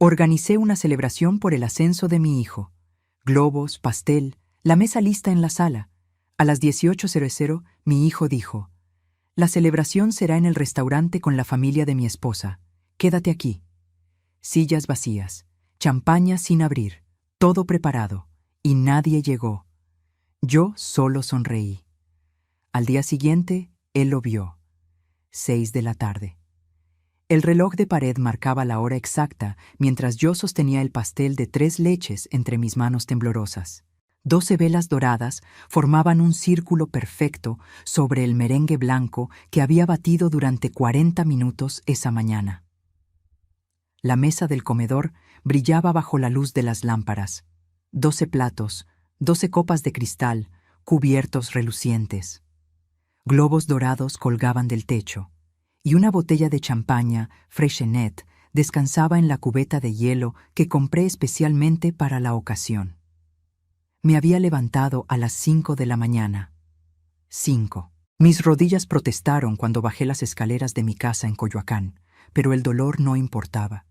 Organicé una celebración por el ascenso de mi hijo. Globos, pastel, la mesa lista en la sala. A las 18:00, mi hijo dijo: «La celebración será en el restaurante con la familia de mi esposa. Quédate aquí». Sillas vacías, champaña sin abrir, todo preparado, y nadie llegó. Yo solo sonreí. Al día siguiente, él lo vio. 6 de la tarde. El reloj de pared marcaba la hora exacta mientras yo sostenía el pastel de 3 leches entre mis manos temblorosas. 12 velas doradas formaban un círculo perfecto sobre el merengue blanco que había batido durante 40 minutos esa mañana. La mesa del comedor brillaba bajo la luz de las lámparas. 12 platos, 12 copas de cristal, cubiertos relucientes. Globos dorados colgaban del techo, y una botella de champaña Freixenet descansaba en la cubeta de hielo que compré especialmente para la ocasión. Me había levantado a las 5 de la mañana. 5. Mis rodillas protestaron cuando bajé las escaleras de mi casa en Coyoacán, pero el dolor no importaba.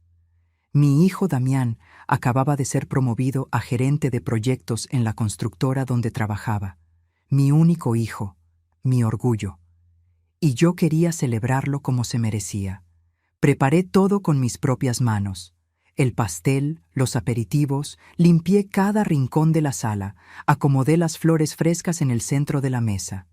Mi hijo Damián acababa de ser promovido a gerente de proyectos en la constructora donde trabajaba. Mi único hijo, mi orgullo. Y yo quería celebrarlo como se merecía. Preparé todo con mis propias manos. El pastel, los aperitivos, limpié cada rincón de la sala, acomodé las flores frescas en el centro de la mesa.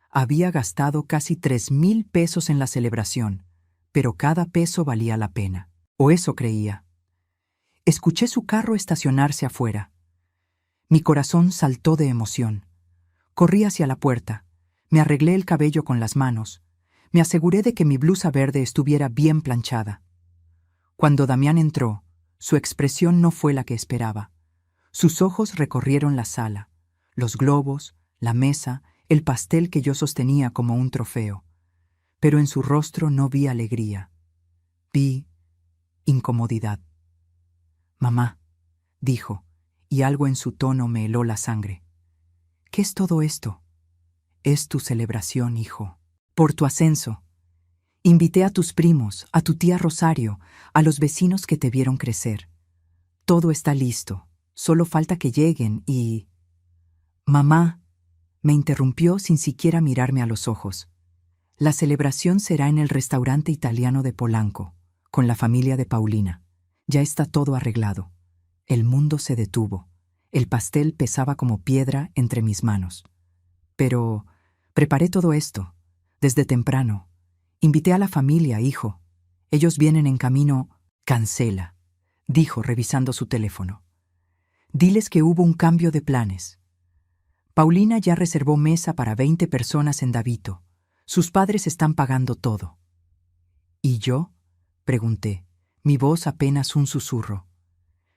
Había gastado casi 3,000 pesos en la celebración, pero cada peso valía la pena. O eso creía. Escuché su carro estacionarse afuera. Mi corazón saltó de emoción. Corrí hacia la puerta. Me arreglé el cabello con las manos. Me aseguré de que mi blusa verde estuviera bien planchada. Cuando Damián entró, su expresión no fue la que esperaba. Sus ojos recorrieron la sala, los globos, la mesa, el pastel que yo sostenía como un trofeo. Pero en su rostro no vi alegría. Vi incomodidad. «Mamá», dijo, y algo en su tono me heló la sangre. «¿Qué es todo esto?» «Es tu celebración, hijo. Por tu ascenso. Invité a tus primos, a tu tía Rosario, a los vecinos que te vieron crecer. Todo está listo. Solo falta que lleguen y...» «Mamá», me interrumpió sin siquiera mirarme a los ojos. «La celebración será en el restaurante italiano de Polanco, con la familia de Paulina. Ya está todo arreglado». El mundo se detuvo. El pastel pesaba como piedra entre mis manos. «Pero preparé todo esto, desde temprano. Invité a la familia, hijo. Ellos vienen en camino». «Cancela», dijo revisando su teléfono. «Diles que hubo un cambio de planes. Paulina ya reservó mesa para 20 personas en Davito. Sus padres están pagando todo». «¿Y yo?», pregunté, mi voz apenas un susurro.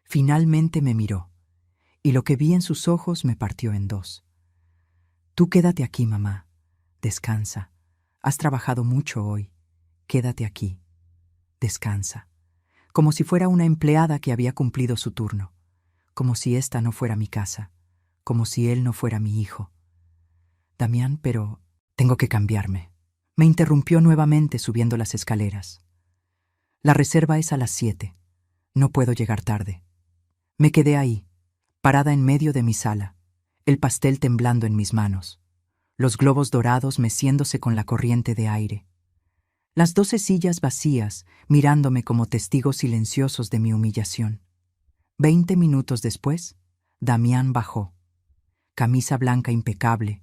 Finalmente me miró, y lo que vi en sus ojos me partió en dos. «Tú quédate aquí, mamá. Descansa. Has trabajado mucho hoy. Quédate aquí. Descansa». Como si fuera una empleada que había cumplido su turno. Como si esta no fuera mi casa. Como si él no fuera mi hijo. «Damián, pero tengo que cambiarme». Me interrumpió nuevamente subiendo las escaleras. «La reserva es a las 7. No puedo llegar tarde». Me quedé ahí, parada en medio de mi sala, el pastel temblando en mis manos, los globos dorados meciéndose con la corriente de aire. Las 12 sillas vacías mirándome como testigos silenciosos de mi humillación. 20 minutos después, Damián bajó. Camisa blanca impecable,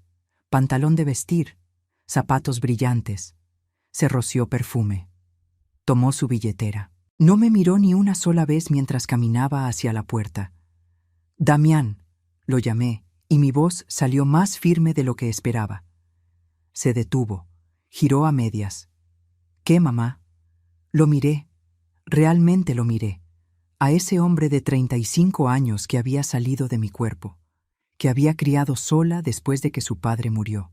pantalón de vestir, zapatos brillantes. Se roció perfume. Tomó su billetera. No me miró ni una sola vez mientras caminaba hacia la puerta. «Damián», lo llamé, y mi voz salió más firme de lo que esperaba. Se detuvo, giró a medias. «¿Qué, mamá?» Lo miré, realmente lo miré, a ese hombre de 35 años que había salido de mi cuerpo, que había criado sola después de que su padre murió,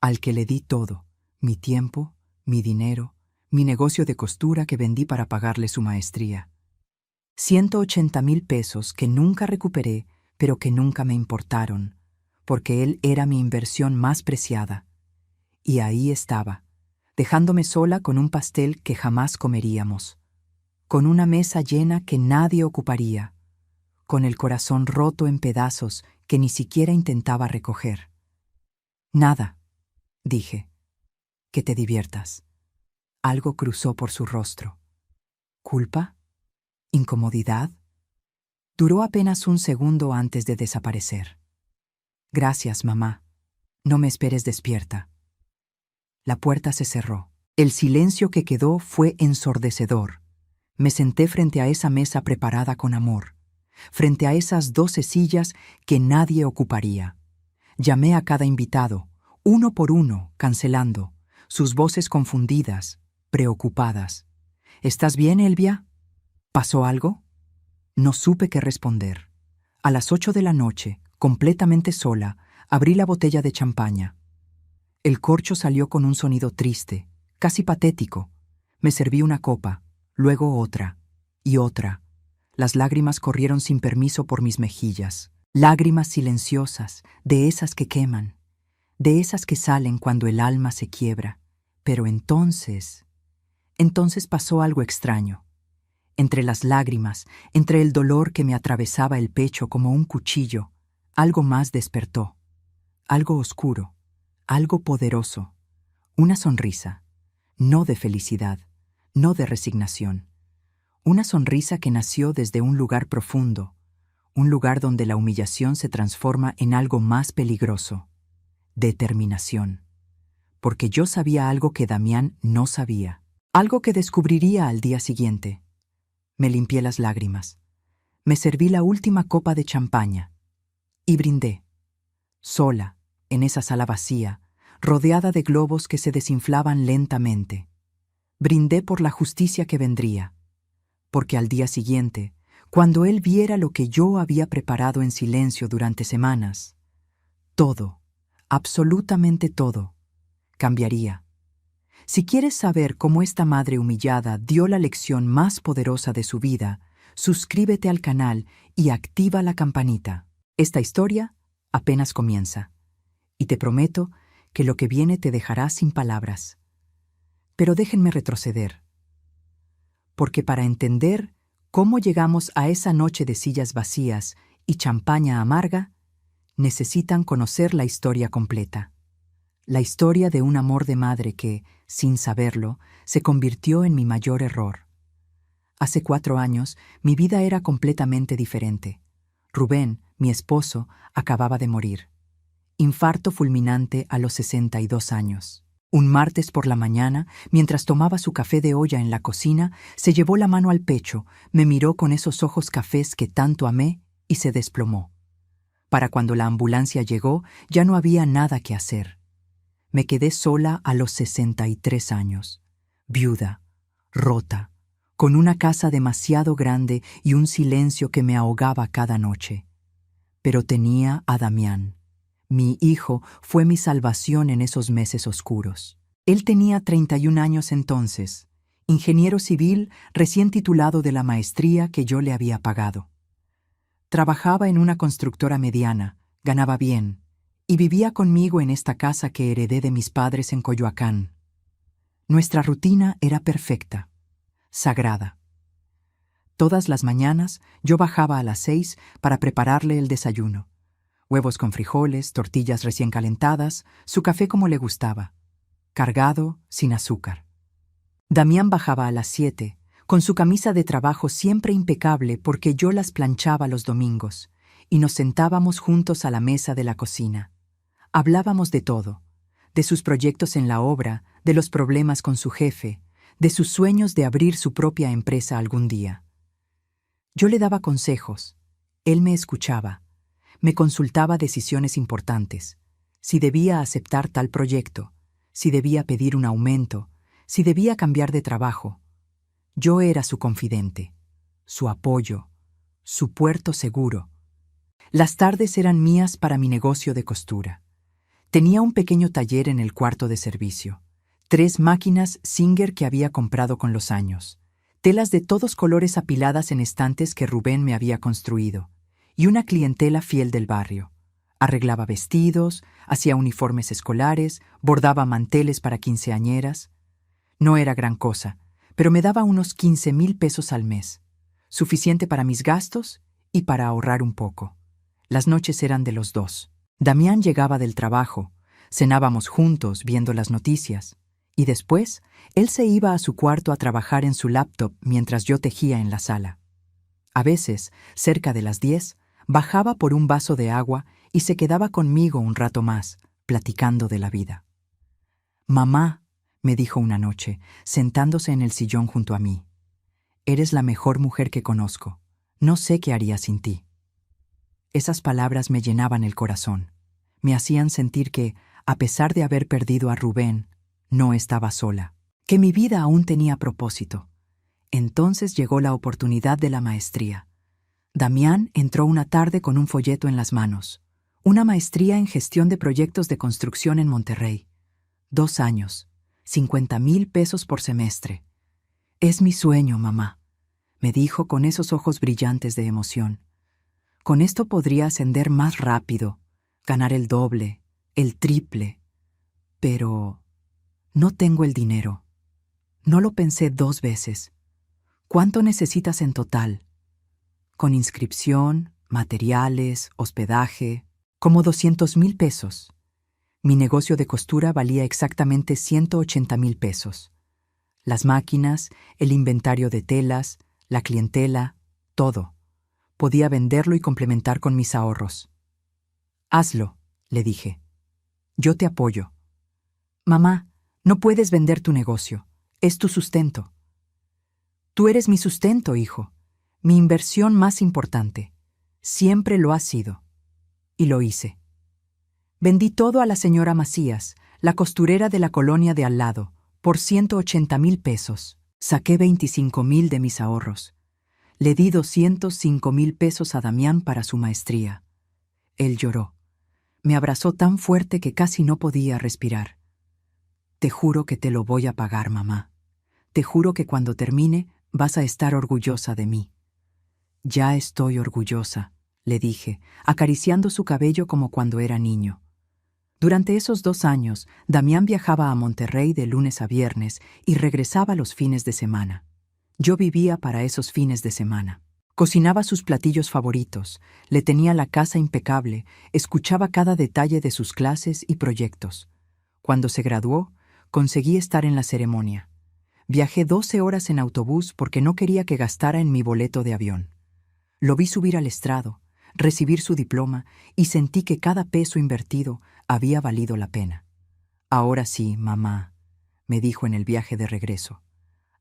al que le di todo, mi tiempo, mi dinero, mi negocio de costura que vendí para pagarle su maestría. 180,000 pesos que nunca recuperé, pero que nunca me importaron, porque él era mi inversión más preciada. Y ahí estaba, dejándome sola con un pastel que jamás comeríamos. con una mesa llena que nadie ocuparía, con el corazón roto en pedazos que ni siquiera intentaba recoger. Nada, dije, que te diviertas. Algo cruzó por su rostro. ¿Culpa? ¿Incomodidad? Duró apenas un segundo antes de desaparecer. Gracias, mamá. No me esperes despierta. La puerta se cerró. El silencio que quedó fue ensordecedor. Me senté frente a esa mesa preparada con amor, frente a esas 12 sillas que nadie ocuparía. Llamé a cada invitado, uno por uno, cancelando, sus voces confundidas, preocupadas. ¿Estás bien, Elvia? ¿Pasó algo? No supe qué responder. A las 8 de la noche, completamente sola, abrí la botella de champaña. El corcho salió con un sonido triste, casi patético. Me serví una copa, luego otra, y otra. Las lágrimas corrieron sin permiso por mis mejillas. Lágrimas silenciosas, de esas que queman, de esas que salen cuando el alma se quiebra. Pero entonces pasó algo extraño. Entre las lágrimas, entre el dolor que me atravesaba el pecho como un cuchillo, algo más despertó. Algo oscuro, algo poderoso. Una sonrisa, no de felicidad, no de resignación. Una sonrisa que nació desde un lugar profundo, un lugar donde la humillación se transforma en algo más peligroso. Determinación. Porque yo sabía algo que Damián no sabía, algo que descubriría al día siguiente. Me limpié las lágrimas. Me serví la última copa de champaña. Y brindé. Sola, en esa sala vacía, rodeada de globos que se desinflaban lentamente. Brindé por la justicia que vendría. Porque al día siguiente, cuando él viera lo que yo había preparado en silencio durante semanas, todo, absolutamente todo, cambiaría. Si quieres saber cómo esta madre humillada dio la lección más poderosa de su vida, suscríbete al canal y activa la campanita. Esta historia apenas comienza, y te prometo que lo que viene te dejará sin palabras. Pero déjenme retroceder, porque para entender cómo llegamos a esa noche de sillas vacías y champaña amarga, necesitan conocer la historia completa. La historia de un amor de madre que, sin saberlo, se convirtió en mi mayor error. Hace 4 años, mi vida era completamente diferente. Rubén, mi esposo, acababa de morir. Infarto fulminante a los 62 años. Un martes por la mañana, mientras tomaba su café de olla en la cocina, se llevó la mano al pecho, me miró con esos ojos cafés que tanto amé y se desplomó. Para cuando la ambulancia llegó, ya no había nada que hacer. Me quedé sola a los 63 años, viuda, rota, con una casa demasiado grande y un silencio que me ahogaba cada noche. Pero tenía a Damián. Mi hijo fue mi salvación en esos meses oscuros. Él tenía 31 años entonces, ingeniero civil recién titulado de la maestría que yo le había pagado. Trabajaba en una constructora mediana, ganaba bien, y vivía conmigo en esta casa que heredé de mis padres en Coyoacán. Nuestra rutina era perfecta, sagrada. Todas las mañanas yo bajaba a las 6 para prepararle el desayuno. Huevos con frijoles, tortillas recién calentadas, su café como le gustaba, cargado, sin azúcar. Damián bajaba a las 7, con su camisa de trabajo siempre impecable porque yo las planchaba los domingos, y nos sentábamos juntos a la mesa de la cocina. Hablábamos de todo, de sus proyectos en la obra, de los problemas con su jefe, de sus sueños de abrir su propia empresa algún día. Yo le daba consejos, él me escuchaba, me consultaba decisiones importantes, si debía aceptar tal proyecto, si debía pedir un aumento, si debía cambiar de trabajo. Yo era su confidente, su apoyo, su puerto seguro. Las tardes eran mías para mi negocio de costura. Tenía un pequeño taller en el cuarto de servicio, 3 máquinas Singer que había comprado con los años, telas de todos colores apiladas en estantes que Rubén me había construido, y una clientela fiel del barrio. Arreglaba vestidos, hacía uniformes escolares, bordaba manteles para quinceañeras. No era gran cosa, pero me daba unos 15,000 pesos al mes, suficiente para mis gastos y para ahorrar un poco. Las noches eran de los dos. Damián llegaba del trabajo, cenábamos juntos viendo las noticias, y después él se iba a su cuarto a trabajar en su laptop mientras yo tejía en la sala. A veces, cerca de las 10, bajaba por un vaso de agua y se quedaba conmigo un rato más, platicando de la vida. «Mamá», me dijo una noche, sentándose en el sillón junto a mí, «eres la mejor mujer que conozco. No sé qué haría sin ti». Esas palabras me llenaban el corazón. Me hacían sentir que, a pesar de haber perdido a Rubén, no estaba sola, que mi vida aún tenía propósito. Entonces llegó la oportunidad de la maestría. Damián entró una tarde con un folleto en las manos. Una maestría en gestión de proyectos de construcción en Monterrey. 2 años, 50,000 pesos por semestre. «Es mi sueño, mamá», me dijo con esos ojos brillantes de emoción. «Con esto podría ascender más rápido, ganar el doble, el triple. Pero no tengo el dinero». No lo pensé 2 veces. «¿Cuánto necesitas en total?» «Con inscripción, materiales, hospedaje, como 200,000 pesos. Mi negocio de costura valía exactamente 180,000 pesos. Las máquinas, el inventario de telas, la clientela, todo. Podía venderlo y complementar con mis ahorros». «Hazlo», le dije. «Yo te apoyo». «Mamá, no puedes vender tu negocio. Es tu sustento». «Tú eres mi sustento, hijo. Mi inversión más importante. Siempre lo has sido». Y lo hice. Vendí todo a la señora Macías, la costurera de la colonia de al lado, por 180,000 pesos. Saqué 25,000 de mis ahorros. Le di 205,000 pesos a Damián para su maestría. Él lloró. Me abrazó tan fuerte que casi no podía respirar. «Te juro que te lo voy a pagar, mamá. Te juro que cuando termine vas a estar orgullosa de mí». «Ya estoy orgullosa», le dije, acariciando su cabello como cuando era niño. Durante esos 2 años, Damián viajaba a Monterrey de lunes a viernes y regresaba los fines de semana. Yo vivía para esos fines de semana. Cocinaba sus platillos favoritos, le tenía la casa impecable, escuchaba cada detalle de sus clases y proyectos. Cuando se graduó, conseguí estar en la ceremonia. Viajé 12 horas en autobús porque no quería que gastara en mi boleto de avión. Lo vi subir al estrado, recibir su diploma y sentí que cada peso invertido había valido la pena. «Ahora sí, mamá», me dijo en el viaje de regreso.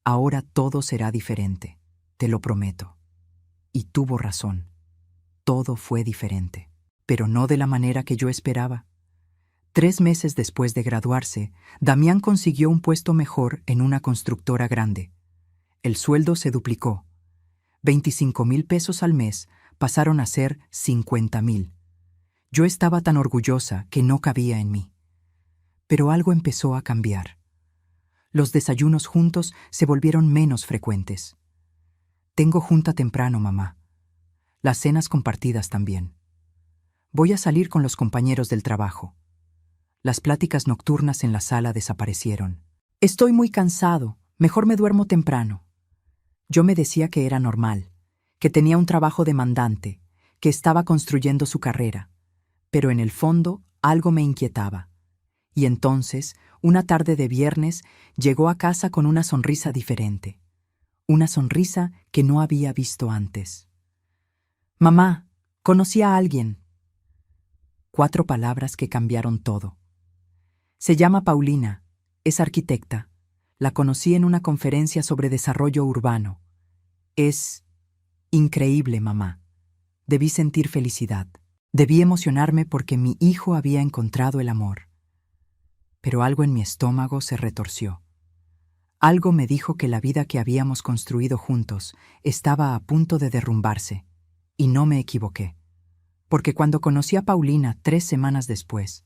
«Ahora todo será diferente, te lo prometo». Y tuvo razón. Todo fue diferente, pero no de la manera que yo esperaba. 3 meses después de graduarse, Damián consiguió un puesto mejor en una constructora grande. El sueldo se duplicó. 25,000 pesos al mes pasaron a ser 50,000. Yo estaba tan orgullosa que no cabía en mí. Pero algo empezó a cambiar. Los desayunos juntos se volvieron menos frecuentes. «Tengo junta temprano, mamá. Las cenas compartidas también. Voy a salir con los compañeros del trabajo». Las pláticas nocturnas en la sala desaparecieron. «Estoy muy cansado, mejor me duermo temprano». Yo me decía que era normal, que tenía un trabajo demandante, que estaba construyendo su carrera, pero en el fondo algo me inquietaba. Y entonces, una tarde de viernes, llegó a casa con una sonrisa diferente. Una sonrisa que no había visto antes. «Mamá, conocí a alguien». 4 palabras que cambiaron todo. «Se llama Paulina, es arquitecta. La conocí en una conferencia sobre desarrollo urbano. Es increíble, mamá. Debí sentir felicidad. Debí emocionarme porque mi hijo había encontrado el amor». Pero algo en mi estómago se retorció. Algo me dijo que la vida que habíamos construido juntos estaba a punto de derrumbarse, y no me equivoqué. Porque cuando conocí a Paulina 3 semanas después,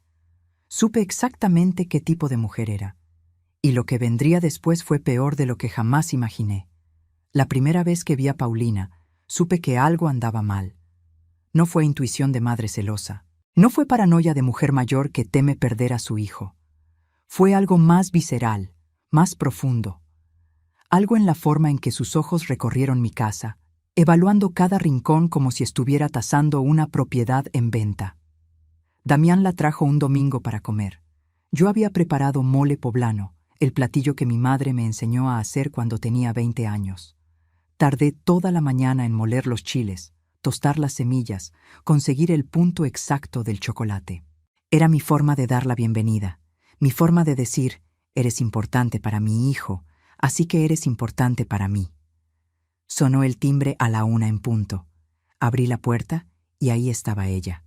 supe exactamente qué tipo de mujer era, y lo que vendría después fue peor de lo que jamás imaginé. La primera vez que vi a Paulina, supe que algo andaba mal. No fue intuición de madre celosa, no fue paranoia de mujer mayor que teme perder a su hijo. Fue algo más visceral, más profundo. Algo en la forma en que sus ojos recorrieron mi casa, evaluando cada rincón como si estuviera tasando una propiedad en venta. Damián la trajo un domingo para comer. Yo había preparado mole poblano, el platillo que mi madre me enseñó a hacer cuando tenía 20 años. Tardé toda la mañana en moler los chiles, tostar las semillas, conseguir el punto exacto del chocolate. Era mi forma de dar la bienvenida, mi forma de decir, eres importante para mi hijo, así que eres importante para mí. Sonó el timbre a la 1 en punto. Abrí la puerta y ahí estaba ella,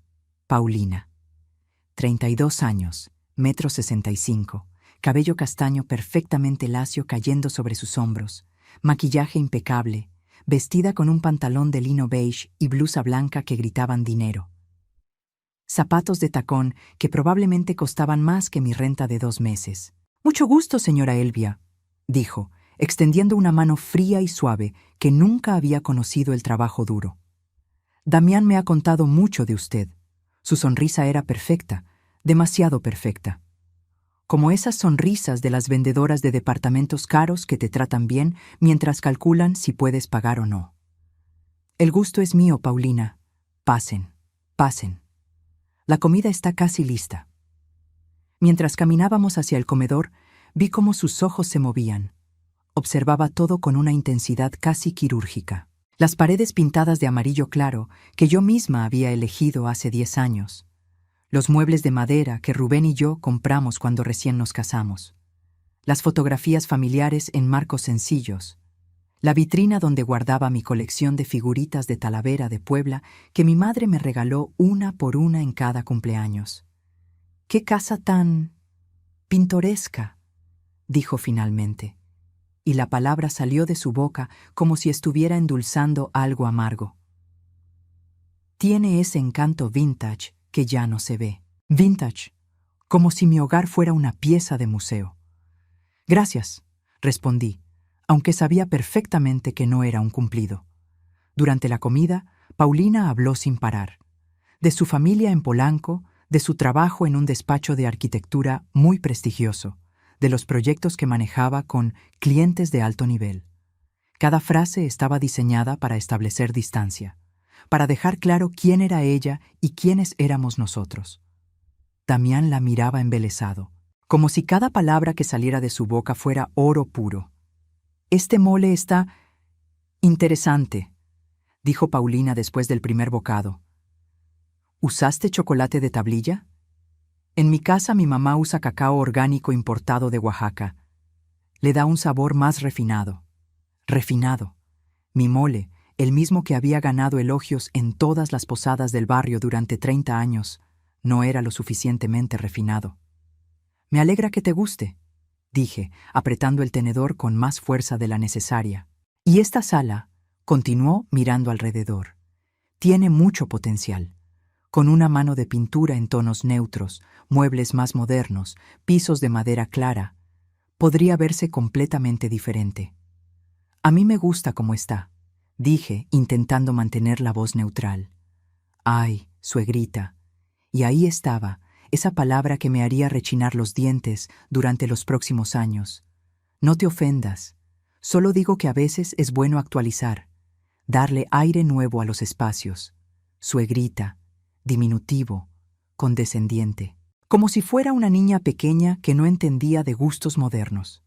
Paulina. 32 años, 1,65 m, cabello castaño perfectamente lacio cayendo sobre sus hombros, maquillaje impecable, vestida con un pantalón de lino beige y blusa blanca que gritaban dinero. Zapatos de tacón que probablemente costaban más que mi renta de 2 meses. «Mucho gusto, señora Elvia», dijo, extendiendo una mano fría y suave que nunca había conocido el trabajo duro. «Damián me ha contado mucho de usted. Su sonrisa era perfecta, demasiado perfecta. Como esas sonrisas de las vendedoras de departamentos caros que te tratan bien mientras calculan si puedes pagar o no. El gusto es mío, Paulina. Pasen, pasen. La comida está casi lista». Mientras caminábamos hacia el comedor, vi cómo sus ojos se movían. Observaba todo con una intensidad casi quirúrgica. Las paredes pintadas de amarillo claro que yo misma había elegido hace 10 años. Los muebles de madera que Rubén y yo compramos cuando recién nos casamos. Las fotografías familiares en marcos sencillos. La vitrina donde guardaba mi colección de figuritas de Talavera de Puebla que mi madre me regaló una por una en cada cumpleaños. «¡Qué casa tan pintoresca!», dijo finalmente, y la palabra salió de su boca como si estuviera endulzando algo amargo. «Tiene ese encanto vintage que ya no se ve. Vintage, como si mi hogar fuera una pieza de museo». «Gracias», respondí, aunque sabía perfectamente que no era un cumplido. Durante la comida, Paulina habló sin parar. De su familia en Polanco, de su trabajo en un despacho de arquitectura muy prestigioso, de los proyectos que manejaba con clientes de alto nivel. Cada frase estaba diseñada para establecer distancia, para dejar claro quién era ella y quiénes éramos nosotros. Damián la miraba embelesado, como si cada palabra que saliera de su boca fuera oro puro. «Este mole está interesante», dijo Paulina después del primer bocado. «¿Usaste chocolate de tablilla? En mi casa mi mamá usa cacao orgánico importado de Oaxaca. Le da un sabor más refinado. Refinado. Mi mole, el mismo que había ganado elogios en todas las posadas del barrio durante 30 años, no era lo suficientemente refinado. Me alegra que te guste», dije, apretando el tenedor con más fuerza de la necesaria. «Y esta sala», continuó mirando alrededor, «tiene mucho potencial. Con una mano de pintura en tonos neutros, muebles más modernos, pisos de madera clara, podría verse completamente diferente. A mí me gusta como está», dije, intentando mantener la voz neutral. «Ay, suegrita». Y ahí estaba, esa palabra que me haría rechinar los dientes durante los próximos años. «No te ofendas. Solo digo que a veces es bueno actualizar, darle aire nuevo a los espacios. Suegrita, diminutivo, condescendiente, como si fuera una niña pequeña que no entendía de gustos modernos».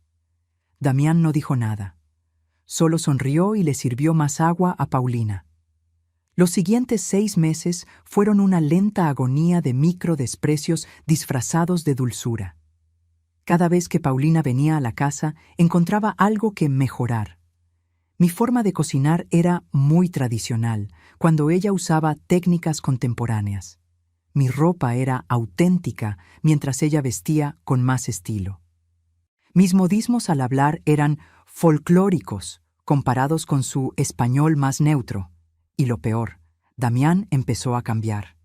Damián no dijo nada. Solo sonrió y le sirvió más agua a Paulina. Los siguientes 6 meses fueron una lenta agonía de microdesprecios disfrazados de dulzura. Cada vez que Paulina venía a la casa, encontraba algo que mejorar. Mi forma de cocinar era muy tradicional, cuando ella usaba técnicas contemporáneas. Mi ropa era auténtica, mientras ella vestía con más estilo. Mis modismos al hablar eran folclóricos, comparados con su español más neutro. Y lo peor, Damián empezó a cambiar.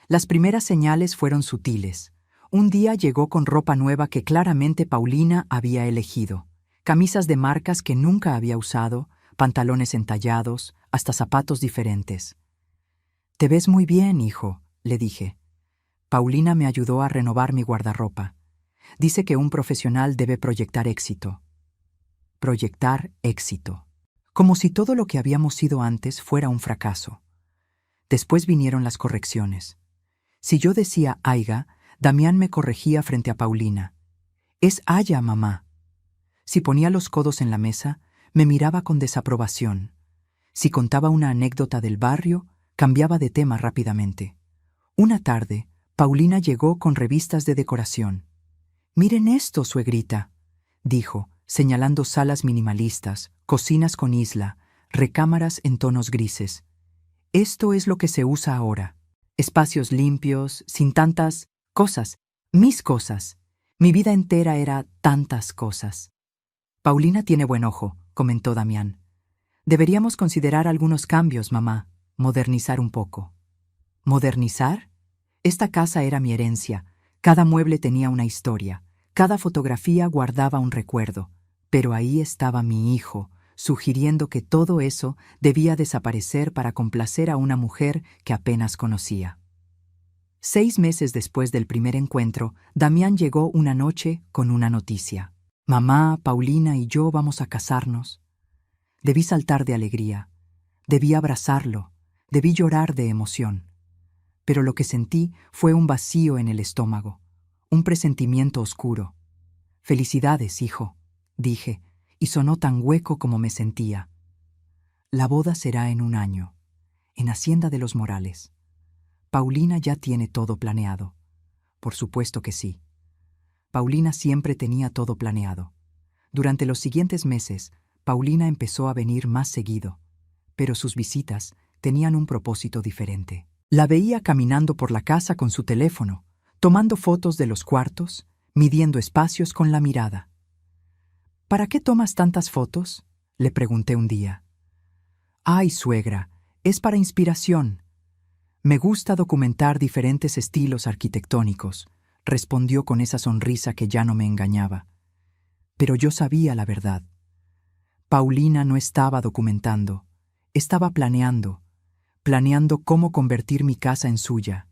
Las primeras señales fueron sutiles. Un día llegó con ropa nueva que claramente Paulina había elegido. Camisas de marcas que nunca había usado, pantalones entallados, hasta zapatos diferentes. «Te ves muy bien, hijo», le dije. Paulina me ayudó a renovar mi guardarropa. Dice que un profesional debe proyectar éxito. proyectar éxito. Como si todo lo que habíamos sido antes fuera un fracaso. Después vinieron las correcciones. Si yo decía Aiga, Damián me corregía frente a Paulina. Es Aya, mamá. Si ponía los codos en la mesa, me miraba con desaprobación. Si contaba una anécdota del barrio, cambiaba de tema rápidamente. Una tarde, Paulina llegó con revistas de decoración. «Miren esto, suegrita», dijo, señalando salas minimalistas, cocinas con isla, recámaras en tonos grises. «Esto es lo que se usa ahora. Espacios limpios, sin tantas cosas. Mis cosas. Mi vida entera era tantas cosas». «Paulina tiene buen ojo», comentó Damián. «Deberíamos considerar algunos cambios, mamá. Modernizar un poco». ¿Modernizar? Esta casa era mi herencia. Cada mueble tenía una historia. Cada fotografía guardaba un recuerdo. Pero ahí estaba mi hijo, sugiriendo que todo eso debía desaparecer para complacer a una mujer que apenas conocía. 6 meses después del primer encuentro, Damián llegó una noche con una noticia. «Mamá, Paulina y yo vamos a casarnos». Debí saltar de alegría. Debí abrazarlo. Debí llorar de emoción. Pero lo que sentí fue un vacío en el estómago, un presentimiento oscuro. «Felicidades, hijo», dije, y sonó tan hueco como me sentía. «La boda será en 1 año, en Hacienda de los Morales. Paulina ya tiene todo planeado». Por supuesto que sí. Paulina siempre tenía todo planeado. Durante los siguientes meses, Paulina empezó a venir más seguido, pero sus visitas tenían un propósito diferente. La veía caminando por la casa con su teléfono, tomando fotos de los cuartos, midiendo espacios con la mirada. «¿Para qué tomas tantas fotos?», le pregunté un día. «Ay, suegra, es para inspiración. Me gusta documentar diferentes estilos arquitectónicos», respondió con esa sonrisa que ya no me engañaba. Pero yo sabía la verdad. Paulina no estaba documentando, estaba planeando cómo convertir mi casa en suya.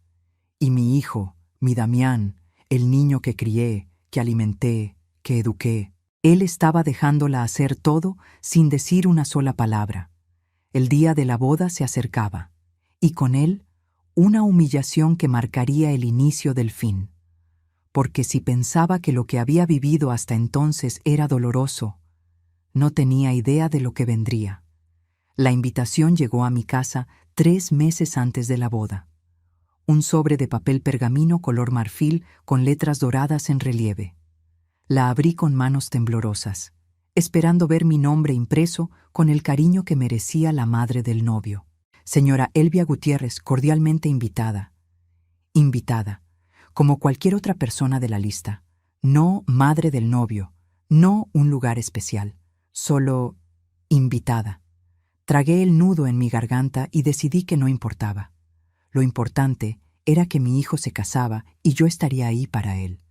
Y mi hijo, mi Damián, el niño que crié, que alimenté, que eduqué, él estaba dejándola hacer todo sin decir una sola palabra. El día de la boda se acercaba, y con él, una humillación que marcaría el inicio del fin. Porque si pensaba que lo que había vivido hasta entonces era doloroso, no tenía idea de lo que vendría. La invitación llegó a mi casa 3 meses antes de la boda. Un sobre de papel pergamino color marfil con letras doradas en relieve. La abrí con manos temblorosas, esperando ver mi nombre impreso con el cariño que merecía la madre del novio. «Señora Elvia Gutiérrez, cordialmente invitada». Invitada, como cualquier otra persona de la lista. No madre del novio, no un lugar especial, solo invitada. Tragué el nudo en mi garganta y decidí que no importaba. Lo importante era que mi hijo se casaba y yo estaría ahí para él.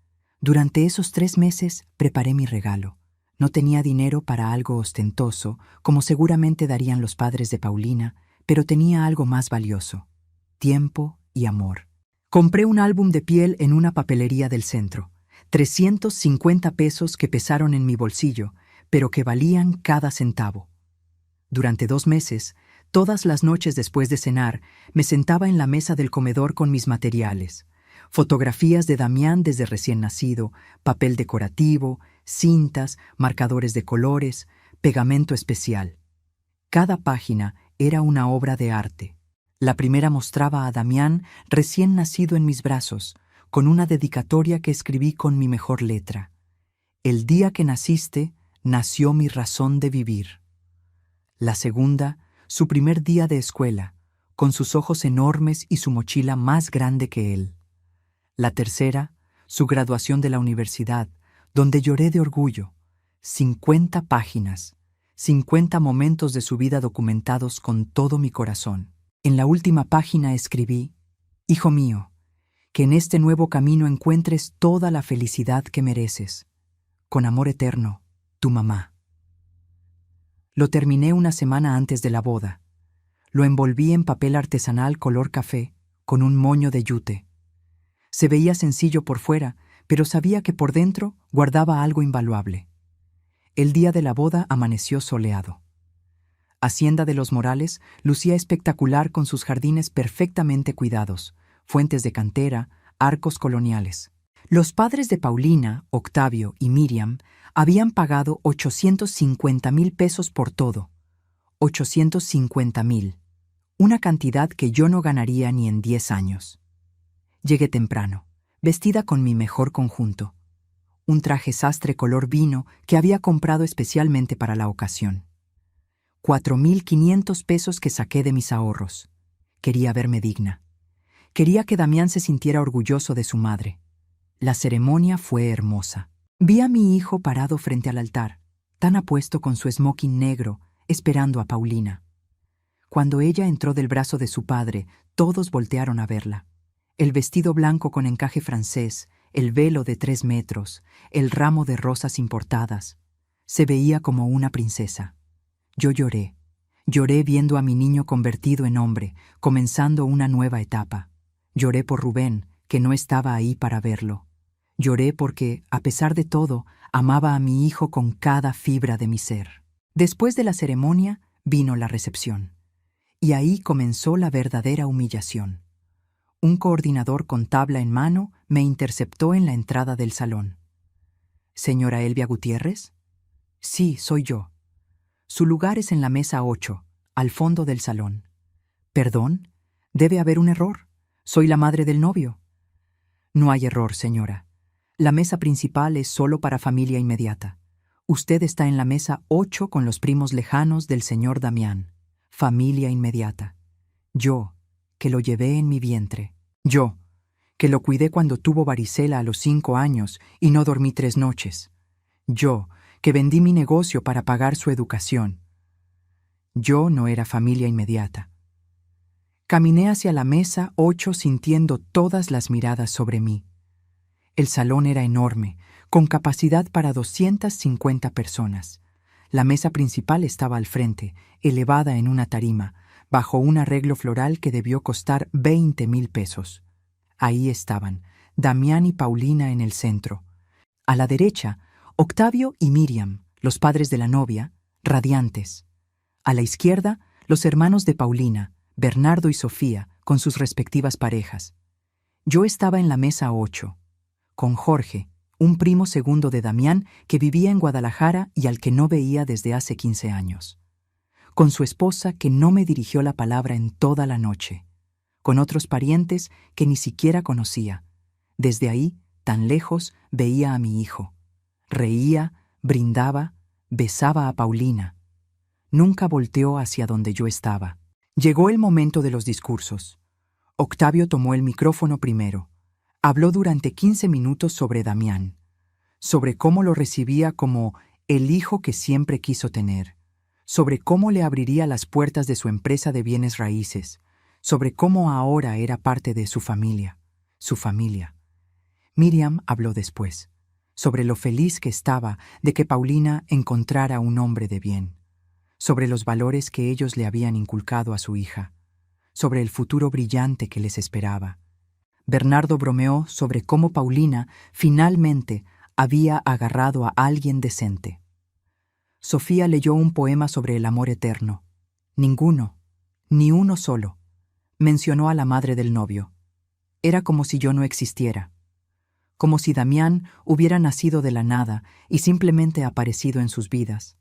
Durante esos 3 meses preparé mi regalo. No tenía dinero para algo ostentoso, como seguramente darían los padres de Paulina, pero tenía algo más valioso: tiempo y amor. Compré un álbum de piel en una papelería del centro. 350 pesos que pesaron en mi bolsillo, pero que valían cada centavo. Durante 2 meses, todas las noches después de cenar, me sentaba en la mesa del comedor con mis materiales. Fotografías de Damián desde recién nacido, papel decorativo, cintas, marcadores de colores, pegamento especial. Cada página era una obra de arte. La primera mostraba a Damián recién nacido en mis brazos, con una dedicatoria que escribí con mi mejor letra. «El día que naciste, nació mi razón de vivir». La segunda, su primer día de escuela, con sus ojos enormes y su mochila más grande que él. La tercera, su graduación de la universidad, donde lloré de orgullo. 50 páginas, 50 momentos de su vida documentados con todo mi corazón. En la última página escribí: «Hijo mío, que en este nuevo camino encuentres toda la felicidad que mereces. Con amor eterno, tu mamá». Lo terminé una semana antes de la boda. Lo envolví en papel artesanal color café, con un moño de yute. Se veía sencillo por fuera, pero sabía que por dentro guardaba algo invaluable. El día de la boda amaneció soleado. Hacienda de los Morales lucía espectacular con sus jardines perfectamente cuidados, fuentes de cantera, arcos coloniales. Los padres de Paulina, Octavio y Miriam habían pagado 850,000 pesos por todo. 850,000. Una cantidad que yo no ganaría ni en 10 años. Llegué temprano, vestida con mi mejor conjunto. Un traje sastre color vino que había comprado especialmente para la ocasión. 4,500 pesos que saqué de mis ahorros. Quería verme digna. Quería que Damián se sintiera orgulloso de su madre. La ceremonia fue hermosa. Vi a mi hijo parado frente al altar, tan apuesto con su smoking negro, esperando a Paulina. Cuando ella entró del brazo de su padre, todos voltearon a verla. El vestido blanco con encaje francés, el velo de 3 metros, el ramo de rosas importadas. Se veía como una princesa. Yo lloré. Lloré viendo a mi niño convertido en hombre, comenzando una nueva etapa. Lloré por Rubén, que no estaba ahí para verlo. Lloré porque, a pesar de todo, amaba a mi hijo con cada fibra de mi ser. Después de la ceremonia, vino la recepción. Y ahí comenzó la verdadera humillación. Un coordinador con tabla en mano me interceptó en la entrada del salón. ¿Señora Elvia Gutiérrez? Sí, soy yo. Su lugar es en la mesa 8, al fondo del salón. ¿Perdón? Debe haber un error. Soy la madre del novio. No hay error, señora. La mesa principal es solo para familia inmediata. Usted está en la mesa 8 con los primos lejanos del señor Damián. Familia inmediata. Yo, que lo llevé en mi vientre. Yo, que lo cuidé cuando tuvo varicela a los 5 años y no dormí 3 noches. Yo, que vendí mi negocio para pagar su educación. Yo no era familia inmediata. Caminé hacia la mesa 8 sintiendo todas las miradas sobre mí. El salón era enorme, con capacidad para 250 personas. La mesa principal estaba al frente, elevada en una tarima, bajo un arreglo floral que debió costar 20,000 pesos. Ahí estaban, Damián y Paulina en el centro. A la derecha, Octavio y Miriam, los padres de la novia, radiantes. A la izquierda, los hermanos de Paulina, Bernardo y Sofía, con sus respectivas parejas. Yo estaba en la mesa 8, con Jorge, un primo segundo de Damián que vivía en Guadalajara y al que no veía desde hace 15 años. Con su esposa que no me dirigió la palabra en toda la noche. Con otros parientes que ni siquiera conocía. Desde ahí, tan lejos, veía a mi hijo. Reía, brindaba, besaba a Paulina. Nunca volteó hacia donde yo estaba. Llegó el momento de los discursos. Octavio tomó el micrófono primero. Habló durante 15 minutos sobre Damián, sobre cómo lo recibía como el hijo que siempre quiso tener, sobre cómo le abriría las puertas de su empresa de bienes raíces, sobre cómo ahora era parte de su familia. Miriam habló después, sobre lo feliz que estaba de que Paulina encontrara un hombre de bien, sobre los valores que ellos le habían inculcado a su hija, sobre el futuro brillante que les esperaba. Bernardo bromeó sobre cómo Paulina finalmente había agarrado a alguien decente. Sofía leyó un poema sobre el amor eterno. Ninguno, ni uno solo, mencionó a la madre del novio. Era como si yo no existiera, como si Damián hubiera nacido de la nada y simplemente aparecido en sus vidas.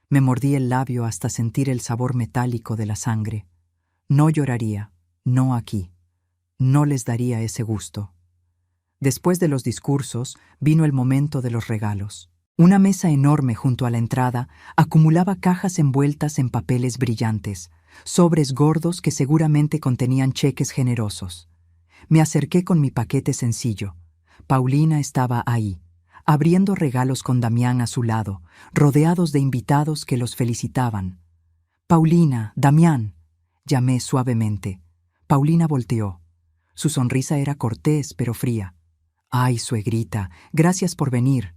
Me mordí el labio hasta sentir el sabor metálico de la sangre. No lloraría, no aquí. No les daría ese gusto. Después de los discursos, vino el momento de los regalos. Una mesa enorme junto a la entrada acumulaba cajas envueltas en papeles brillantes, sobres gordos que seguramente contenían cheques generosos. Me acerqué con mi paquete sencillo. Paulina estaba ahí, abriendo regalos con Damián a su lado, rodeados de invitados que los felicitaban. «Paulina, Damián», llamé suavemente. Paulina volteó. Su sonrisa era cortés pero fría. «Ay, suegrita, gracias por venir.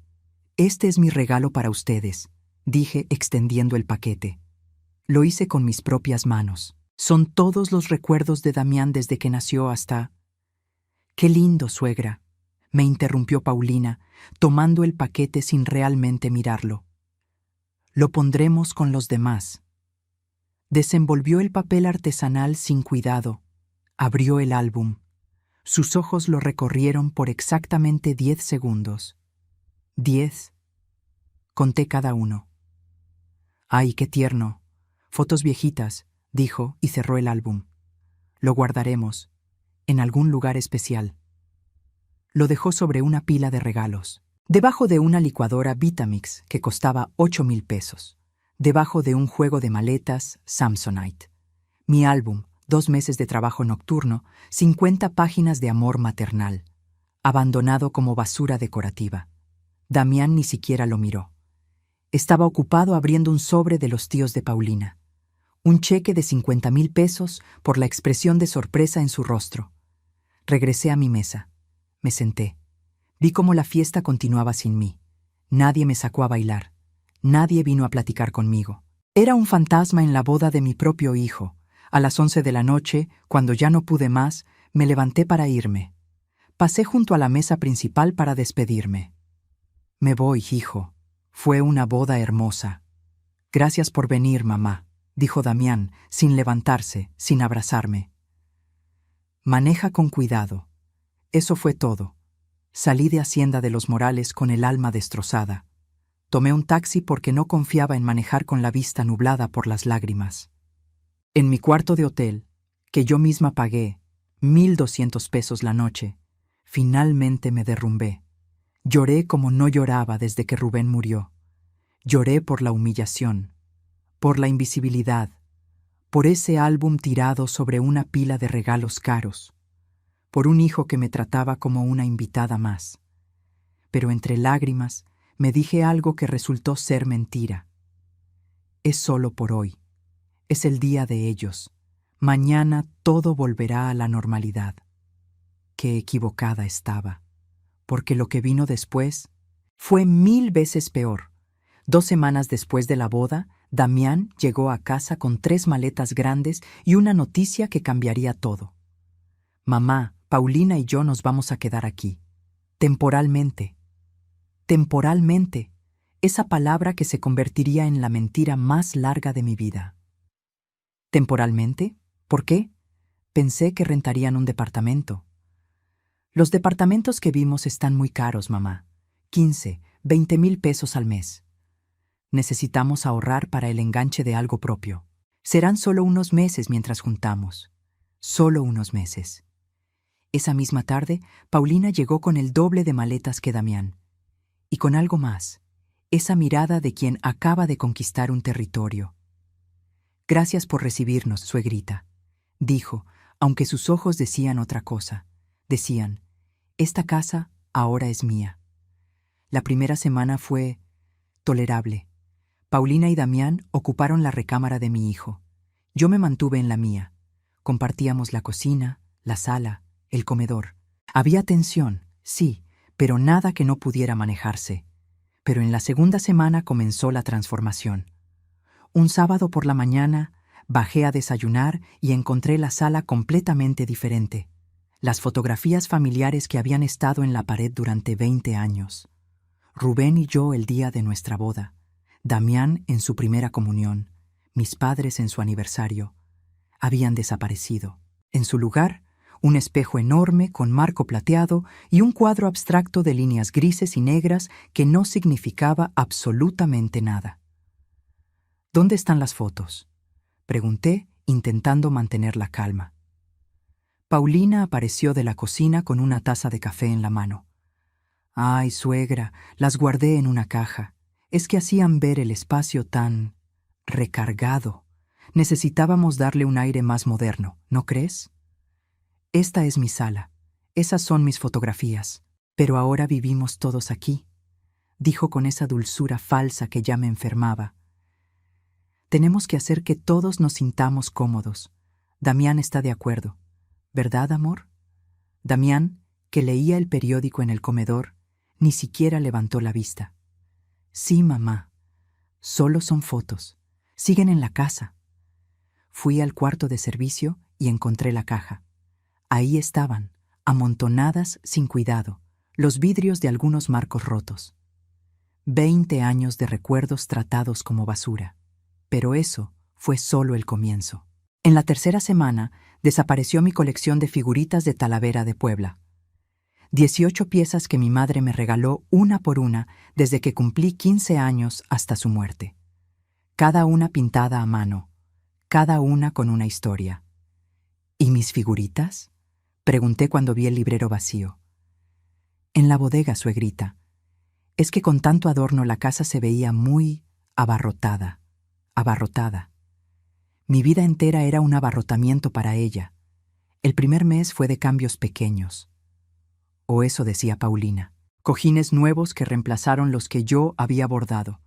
Este es mi regalo para ustedes», dije extendiendo el paquete. Lo hice con mis propias manos. Son todos los recuerdos de Damián desde que nació hasta... «Qué lindo, suegra», me interrumpió Paulina, tomando el paquete sin realmente mirarlo. Lo pondremos con los demás. Desenvolvió el papel artesanal sin cuidado. Abrió el álbum. Sus ojos lo recorrieron por exactamente 10 segundos. 10. Conté cada uno. «Ay, qué tierno. Fotos viejitas», dijo y cerró el álbum. «Lo guardaremos, en algún lugar especial». Lo dejó sobre una pila de regalos. Debajo de una licuadora Vitamix que costaba 8,000 pesos. Debajo de un juego de maletas Samsonite. Mi álbum, 2 meses de trabajo nocturno, 50 páginas de amor maternal. Abandonado como basura decorativa. Damián ni siquiera lo miró. Estaba ocupado abriendo un sobre de los tíos de Paulina. Un cheque de 50,000 pesos por la expresión de sorpresa en su rostro. Regresé a mi mesa. Me senté. Vi cómo la fiesta continuaba sin mí. Nadie me sacó a bailar. Nadie vino a platicar conmigo. Era un fantasma en la boda de mi propio hijo. A las 11 de la noche, cuando ya no pude más, me levanté para irme. Pasé junto a la mesa principal para despedirme. «Me voy, hijo. Fue una boda hermosa». «Gracias por venir, mamá», dijo Damián, sin levantarse, sin abrazarme. «Maneja con cuidado». Eso fue todo. Salí de Hacienda de los Morales con el alma destrozada. Tomé un taxi porque no confiaba en manejar con la vista nublada por las lágrimas. En mi cuarto de hotel, que yo misma pagué, 1,200 pesos la noche, finalmente me derrumbé. Lloré como no lloraba desde que Rubén murió. Lloré por la humillación, por la invisibilidad, por ese álbum tirado sobre una pila de regalos caros, por un hijo que me trataba como una invitada más. Pero entre lágrimas me dije algo que resultó ser mentira. Es solo por hoy. Es el día de ellos. Mañana todo volverá a la normalidad. Qué equivocada estaba, porque lo que vino después fue 1000 veces peor. 2 semanas después de la boda, Damián llegó a casa con 3 maletas grandes y una noticia que cambiaría todo. «Mamá, Paulina y yo nos vamos a quedar aquí. Temporalmente». Temporalmente, esa palabra que se convertiría en la mentira más larga de mi vida. ¿Temporalmente? ¿Por qué? Pensé que rentarían un departamento. Los departamentos que vimos están muy caros, mamá. 15, 20,000 pesos al mes. Necesitamos ahorrar para el enganche de algo propio. Serán solo unos meses mientras juntamos. Solo unos meses. Esa misma tarde, Paulina llegó con el doble de maletas que Damián. Y con algo más, esa mirada de quien acaba de conquistar un territorio. «Gracias por recibirnos, suegrita», dijo, aunque sus ojos decían otra cosa. Decían, «Esta casa ahora es mía». La primera semana fue tolerable. Paulina y Damián ocuparon la recámara de mi hijo. Yo me mantuve en la mía. Compartíamos la cocina, la sala, el comedor. Había tensión, sí, pero nada que no pudiera manejarse. Pero en la segunda semana comenzó la transformación. Un sábado por la mañana bajé a desayunar y encontré la sala completamente diferente. Las fotografías familiares que habían estado en la pared durante 20 años. Rubén y yo el día de nuestra boda. Damián en su primera comunión. Mis padres en su aniversario. Habían desaparecido. En su lugar, un espejo enorme con marco plateado y un cuadro abstracto de líneas grises y negras que no significaba absolutamente nada. «¿Dónde están las fotos?», pregunté, intentando mantener la calma. Paulina apareció de la cocina con una taza de café en la mano. «Ay, suegra, las guardé en una caja. Es que hacían ver el espacio tan recargado. Necesitábamos darle un aire más moderno, ¿no crees? Esta es mi sala. Esas son mis fotografías. Pero ahora vivimos todos aquí», dijo con esa dulzura falsa que ya me enfermaba. «Tenemos que hacer que todos nos sintamos cómodos. Damián está de acuerdo. ¿Verdad, amor?» Damián, que leía el periódico en el comedor, ni siquiera levantó la vista. «Sí, mamá. Solo son fotos. Siguen en la casa». Fui al cuarto de servicio y encontré la caja. Ahí estaban, amontonadas sin cuidado, los vidrios de algunos marcos rotos. 20 años de recuerdos tratados como basura. Pero eso fue solo el comienzo. En la tercera semana, desapareció mi colección de figuritas de Talavera de Puebla. 18 piezas que mi madre me regaló una por una desde que cumplí 15 años hasta su muerte. Cada una pintada a mano, cada una con una historia. ¿Y mis figuritas?, pregunté cuando vi el librero vacío. En la bodega, suegrita. Es que con tanto adorno la casa se veía muy abarrotada. Mi vida entera era un abarrotamiento para ella. El primer mes fue de cambios pequeños. O eso decía Paulina. Cojines nuevos que reemplazaron los que yo había bordado.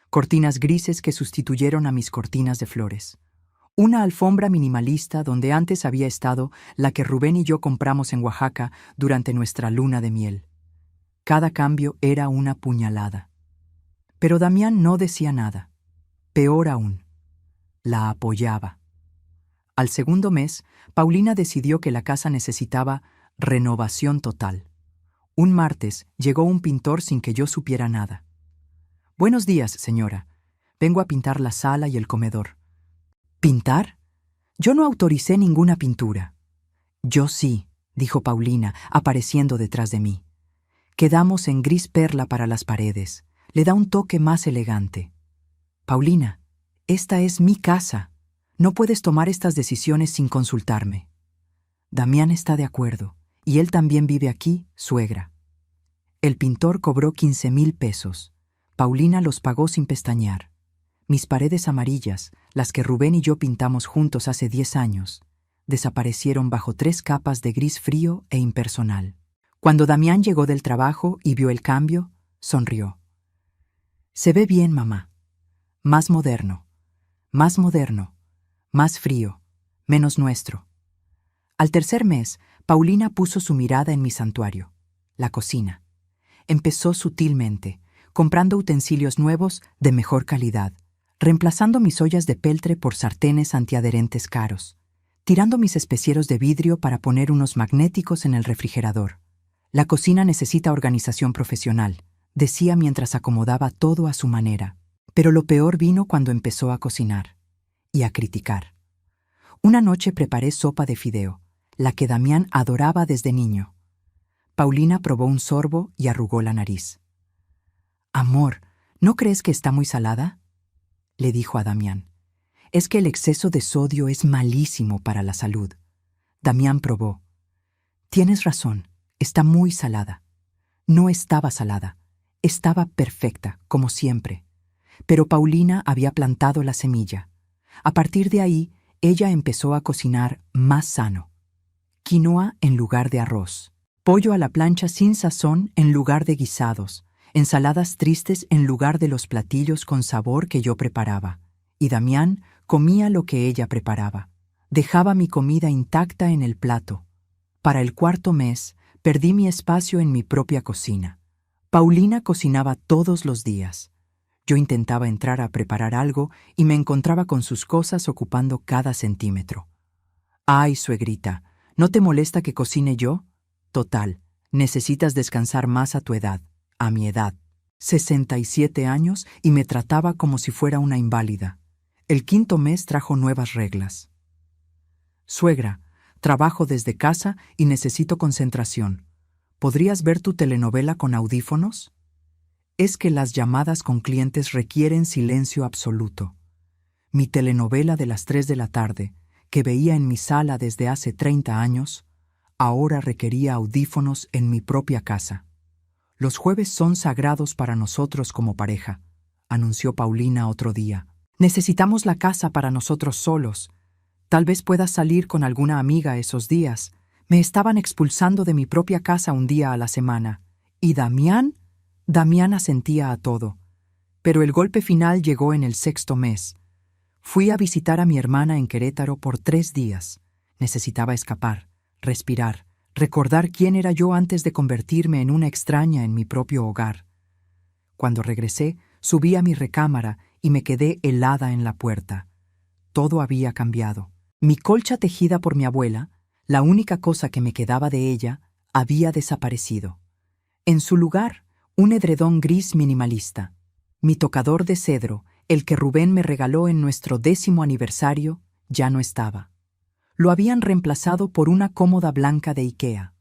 Cortinas grises que sustituyeron a mis cortinas de flores. Una alfombra minimalista donde antes había estado la que Rubén y yo compramos en Oaxaca durante nuestra luna de miel. Cada cambio era una puñalada. Pero Damián no decía nada. Peor aún, la apoyaba. Al segundo mes, Paulina decidió que la casa necesitaba renovación total. Un martes llegó un pintor sin que yo supiera nada. «Buenos días, señora. Vengo a pintar la sala y el comedor». «¿Pintar? Yo no autoricé ninguna pintura». «Yo sí», dijo Paulina, apareciendo detrás de mí. «Quedamos en gris perla para las paredes. Le da un toque más elegante». «Paulina, esta es mi casa. No puedes tomar estas decisiones sin consultarme». «Damián está de acuerdo, y él también vive aquí, suegra». El pintor cobró 15,000 pesos. Paulina los pagó sin pestañear. Mis paredes amarillas, las que Rubén y yo pintamos juntos hace 10 años, desaparecieron bajo 3 capas de gris frío e impersonal. Cuando Damián llegó del trabajo y vio el cambio, sonrió. «Se ve bien, mamá. Más moderno, más frío, menos nuestro». Al tercer mes, Paulina puso su mirada en mi santuario, la cocina. Empezó sutilmente, comprando utensilios nuevos de mejor calidad, reemplazando mis ollas de peltre por sartenes antiadherentes caros, tirando mis especieros de vidrio para poner unos magnéticos en el refrigerador. «La cocina necesita organización profesional», decía mientras acomodaba todo a su manera. Pero lo peor vino cuando empezó a cocinar y a criticar. Una noche preparé sopa de fideo, la que Damián adoraba desde niño. Paulina probó un sorbo y arrugó la nariz. «Amor, ¿no crees que está muy salada?», le dijo a Damián. «Es que el exceso de sodio es malísimo para la salud». Damián probó. «Tienes razón, está muy salada». No estaba salada, estaba perfecta, como siempre. Pero Paulina había plantado la semilla. A partir de ahí, ella empezó a cocinar más sano. Quinoa en lugar de arroz, pollo a la plancha sin sazón en lugar de guisados, ensaladas tristes en lugar de los platillos con sabor que yo preparaba. Y Damián comía lo que ella preparaba. Dejaba mi comida intacta en el plato. Para el cuarto mes, perdí mi espacio en mi propia cocina. Paulina cocinaba todos los días. Yo intentaba entrar a preparar algo y me encontraba con sus cosas ocupando cada centímetro. «Ay, suegrita, ¿no te molesta que cocine yo? Total, necesitas descansar más a tu edad, a mi edad». 67 años y me trataba como si fuera una inválida. El quinto mes trajo nuevas reglas. «Suegra, trabajo desde casa y necesito concentración. ¿Podrías ver tu telenovela con audífonos? Es que las llamadas con clientes requieren silencio absoluto. Mi telenovela de las 3 de la tarde, que veía en mi sala desde hace 30 años, ahora requería audífonos en mi propia casa. Los jueves son sagrados para nosotros como pareja», anunció Paulina otro día. «Necesitamos la casa para nosotros solos. Tal vez puedas salir con alguna amiga esos días. Me estaban expulsando de mi propia casa un día a la semana. ¿Y Damián?» Damián asentía a todo. Pero el golpe final llegó en el 6.º mes. Fui a visitar a mi hermana en Querétaro por 3 días. Necesitaba escapar, respirar, recordar quién era yo antes de convertirme en una extraña en mi propio hogar. Cuando regresé, subí a mi recámara y me quedé helada en la puerta. Todo había cambiado. Mi colcha tejida por mi abuela, la única cosa que me quedaba de ella, había desaparecido. En su lugar, Un edredón gris minimalista. Mi tocador de cedro, el que Rubén me regaló en nuestro 10º aniversario, ya no estaba. Lo habían reemplazado por una cómoda blanca de IKEA.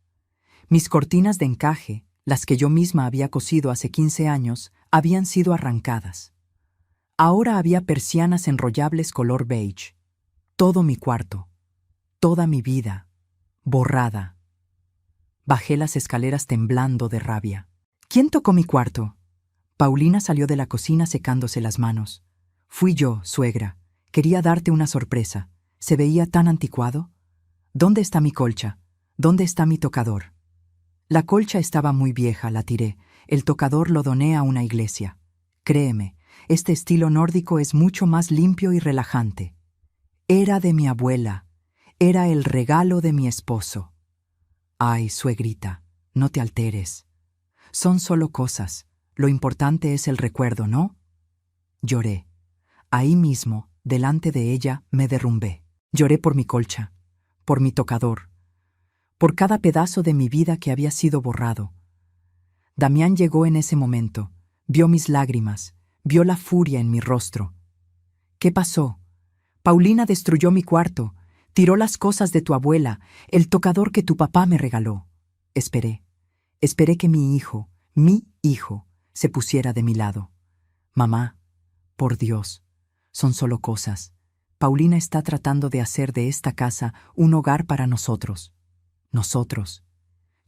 Mis cortinas de encaje, las que yo misma había cosido hace 15 años, habían sido arrancadas. Ahora había persianas enrollables color beige. Todo mi cuarto, toda mi vida, borrada. Bajé las escaleras temblando de rabia. ¿Quién tocó mi cuarto? Paulina salió de la cocina secándose las manos. Fui yo, suegra. Quería darte una sorpresa. ¿Se veía tan anticuado? ¿Dónde está mi colcha? ¿Dónde está mi tocador? La colcha estaba muy vieja, la tiré. El tocador lo doné a una iglesia. Créeme, este estilo nórdico es mucho más limpio y relajante. Era de mi abuela. Era el regalo de mi esposo. Ay, suegrita, no te alteres. Son solo cosas. Lo importante es el recuerdo, ¿no? Lloré. Ahí mismo, delante de ella, me derrumbé. Lloré por mi colcha, por mi tocador, por cada pedazo de mi vida que había sido borrado. Damián llegó en ese momento, vio mis lágrimas, vio la furia en mi rostro. ¿Qué pasó? Paulina destruyó mi cuarto, tiró las cosas de tu abuela, el tocador que tu papá me regaló. Esperé que mi hijo, se pusiera de mi lado. Mamá, por Dios, son solo cosas. Paulina está tratando de hacer de esta casa un hogar para nosotros. Nosotros.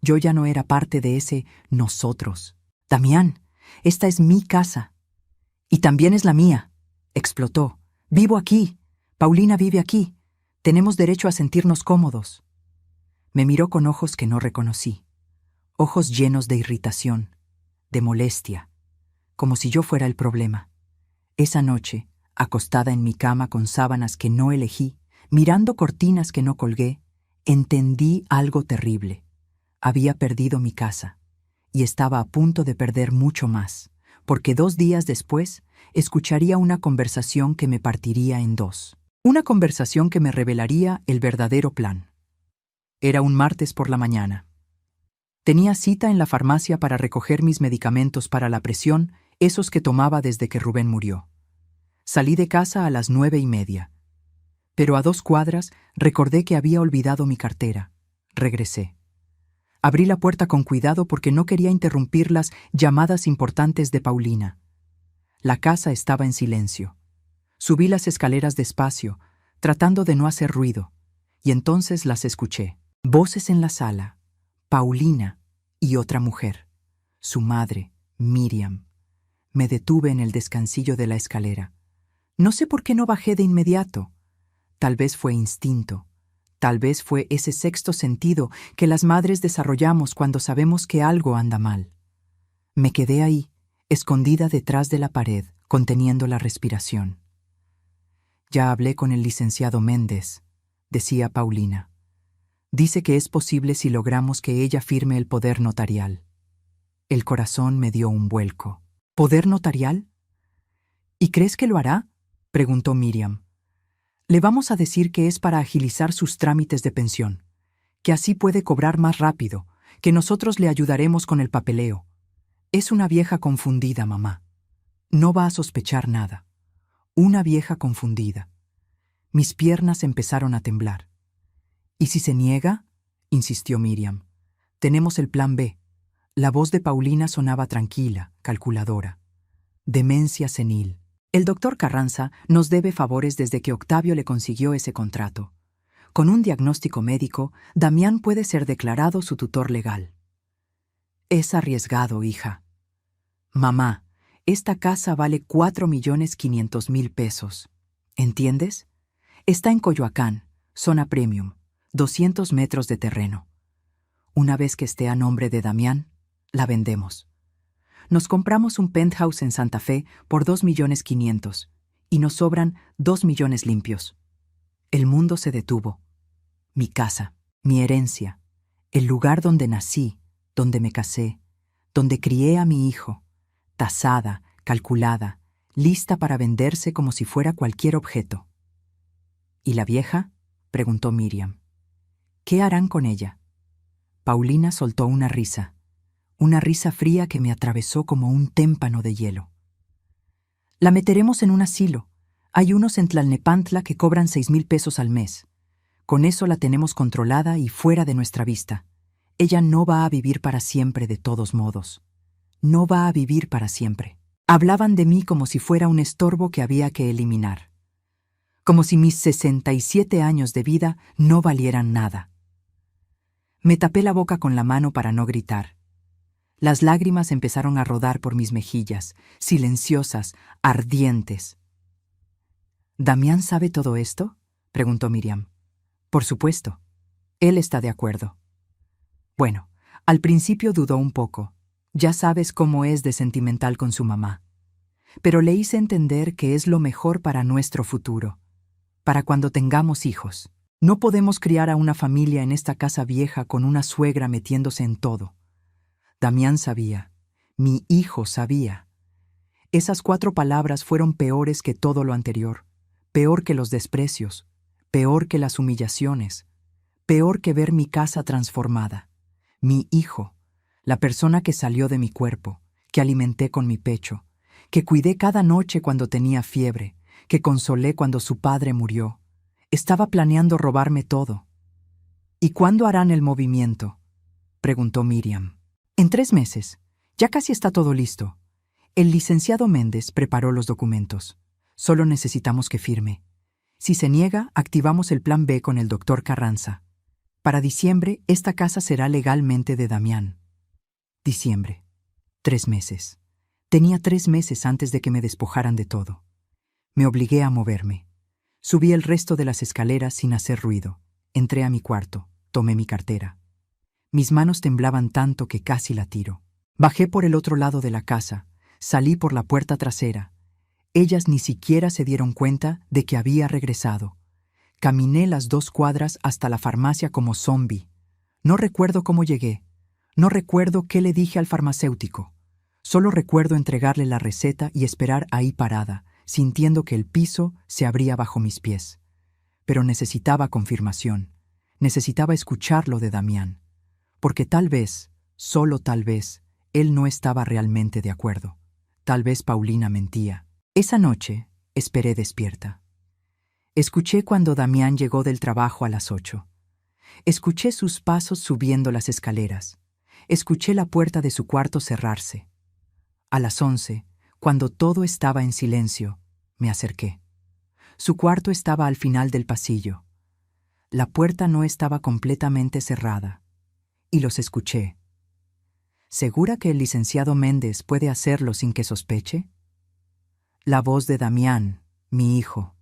Yo ya no era parte de ese nosotros. Damián, esta es mi casa. Y también es la mía. Explotó. Vivo aquí. Paulina vive aquí. Tenemos derecho a sentirnos cómodos. Me miró con ojos que no reconocí. Ojos llenos de irritación, de molestia, como si yo fuera el problema. Esa noche, acostada en mi cama con sábanas que no elegí, mirando cortinas que no colgué, entendí algo terrible. Había perdido mi casa, y estaba a punto de perder mucho más, porque 2 días después escucharía una conversación que me partiría en dos. Una conversación que me revelaría el verdadero plan. Era un martes por la mañana. Tenía cita en la farmacia para recoger mis medicamentos para la presión, esos que tomaba desde que Rubén murió. Salí de casa a las 9:30. Pero a 2 cuadras recordé que había olvidado mi cartera. Regresé. Abrí la puerta con cuidado porque no quería interrumpir las llamadas importantes de Paulina. La casa estaba en silencio. Subí las escaleras despacio, tratando de no hacer ruido, y entonces las escuché. Voces en la sala. Paulina y otra mujer, su madre, Miriam. Me detuve en el descansillo de la escalera. No sé por qué no bajé de inmediato. Tal vez fue instinto. Tal vez fue ese sexto sentido que las madres desarrollamos cuando sabemos que algo anda mal. Me quedé ahí, escondida detrás de la pared, conteniendo la respiración. Ya hablé con el licenciado Méndez, decía Paulina. Dice que es posible si logramos que ella firme el poder notarial. El corazón me dio un vuelco. ¿Poder notarial? ¿Y crees que lo hará? Preguntó Miriam. Le vamos a decir que es para agilizar sus trámites de pensión, que así puede cobrar más rápido, que nosotros le ayudaremos con el papeleo. Es una vieja confundida, mamá. No va a sospechar nada. Una vieja confundida. Mis piernas empezaron a temblar. ¿Y si se niega? Insistió Miriam. Tenemos el plan B. La voz de Paulina sonaba tranquila, calculadora. Demencia senil. El doctor Carranza nos debe favores desde que Octavio le consiguió ese contrato. Con un diagnóstico médico, Damián puede ser declarado su tutor legal. Es arriesgado, hija. Mamá, esta casa vale 4.500.000 pesos. ¿Entiendes? Está en Coyoacán, zona premium. 200 metros de terreno. Una vez que esté a nombre de Damián, la vendemos. Nos compramos un penthouse en Santa Fe por 2.500.000 y nos sobran 2 millones limpios. El mundo se detuvo. Mi casa, mi herencia, el lugar donde nací, donde me casé, donde crié a mi hijo, tasada, calculada, lista para venderse como si fuera cualquier objeto. ¿Y la vieja? Preguntó Miriam. ¿Qué harán con ella? Paulina soltó una risa. una risa fría que me atravesó como un témpano de hielo. La meteremos en un asilo. Hay unos en Tlalnepantla que cobran 6,000 pesos al mes. Con eso la tenemos controlada y fuera de nuestra vista. Ella no va a vivir para siempre de todos modos. No va a vivir para siempre. Hablaban de mí como si fuera un estorbo que había que eliminar. Como si mis 67 años de vida no valieran nada. Me tapé la boca con la mano para no gritar. Las lágrimas empezaron a rodar por mis mejillas, silenciosas, ardientes. ¿Damián sabe todo esto?, preguntó Miriam. Por supuesto. Él está de acuerdo. Bueno, al principio dudó un poco. Ya sabes cómo es de sentimental con su mamá. Pero le hice entender que es lo mejor para nuestro futuro, para cuando tengamos hijos. No podemos criar a una familia en esta casa vieja con una suegra metiéndose en todo. Damián sabía. Mi hijo sabía. Esas 4 palabras fueron peores que todo lo anterior, peor que los desprecios, peor que las humillaciones, peor que ver mi casa transformada. Mi hijo, la persona que salió de mi cuerpo, que alimenté con mi pecho, que cuidé cada noche cuando tenía fiebre, que consolé cuando su padre murió, estaba planeando robarme todo. ¿Y cuándo harán el movimiento?, preguntó Miriam. En 3 meses. Ya casi está todo listo. El licenciado Méndez preparó los documentos. Solo necesitamos que firme. Si se niega, activamos el plan B con el doctor Carranza. Para diciembre, esta casa será legalmente de Damián. Diciembre. 3 meses. Tenía 3 meses antes de que me despojaran de todo. Me obligué a moverme. Subí el resto de las escaleras sin hacer ruido. Entré a mi cuarto. Tomé mi cartera. Mis manos temblaban tanto que casi la tiro. Bajé por el otro lado de la casa. Salí por la puerta trasera. Ellas ni siquiera se dieron cuenta de que había regresado. Caminé las 2 cuadras hasta la farmacia como zombi. No recuerdo cómo llegué. No recuerdo qué le dije al farmacéutico. Solo recuerdo entregarle la receta y esperar ahí parada, sintiendo que el piso se abría bajo mis pies. Pero necesitaba confirmación. Necesitaba escuchar lo de Damián. Porque tal vez, solo tal vez, él no estaba realmente de acuerdo. Tal vez Paulina mentía. Esa noche esperé despierta. Escuché cuando Damián llegó del trabajo a las 8. Escuché sus pasos subiendo las escaleras. Escuché la puerta de su cuarto cerrarse. A las 11, cuando todo estaba en silencio, me acerqué. Su cuarto estaba al final del pasillo. La puerta no estaba completamente cerrada. Y los escuché. ¿Segura que el licenciado Méndez puede hacerlo sin que sospeche? La voz de Damián, mi hijo.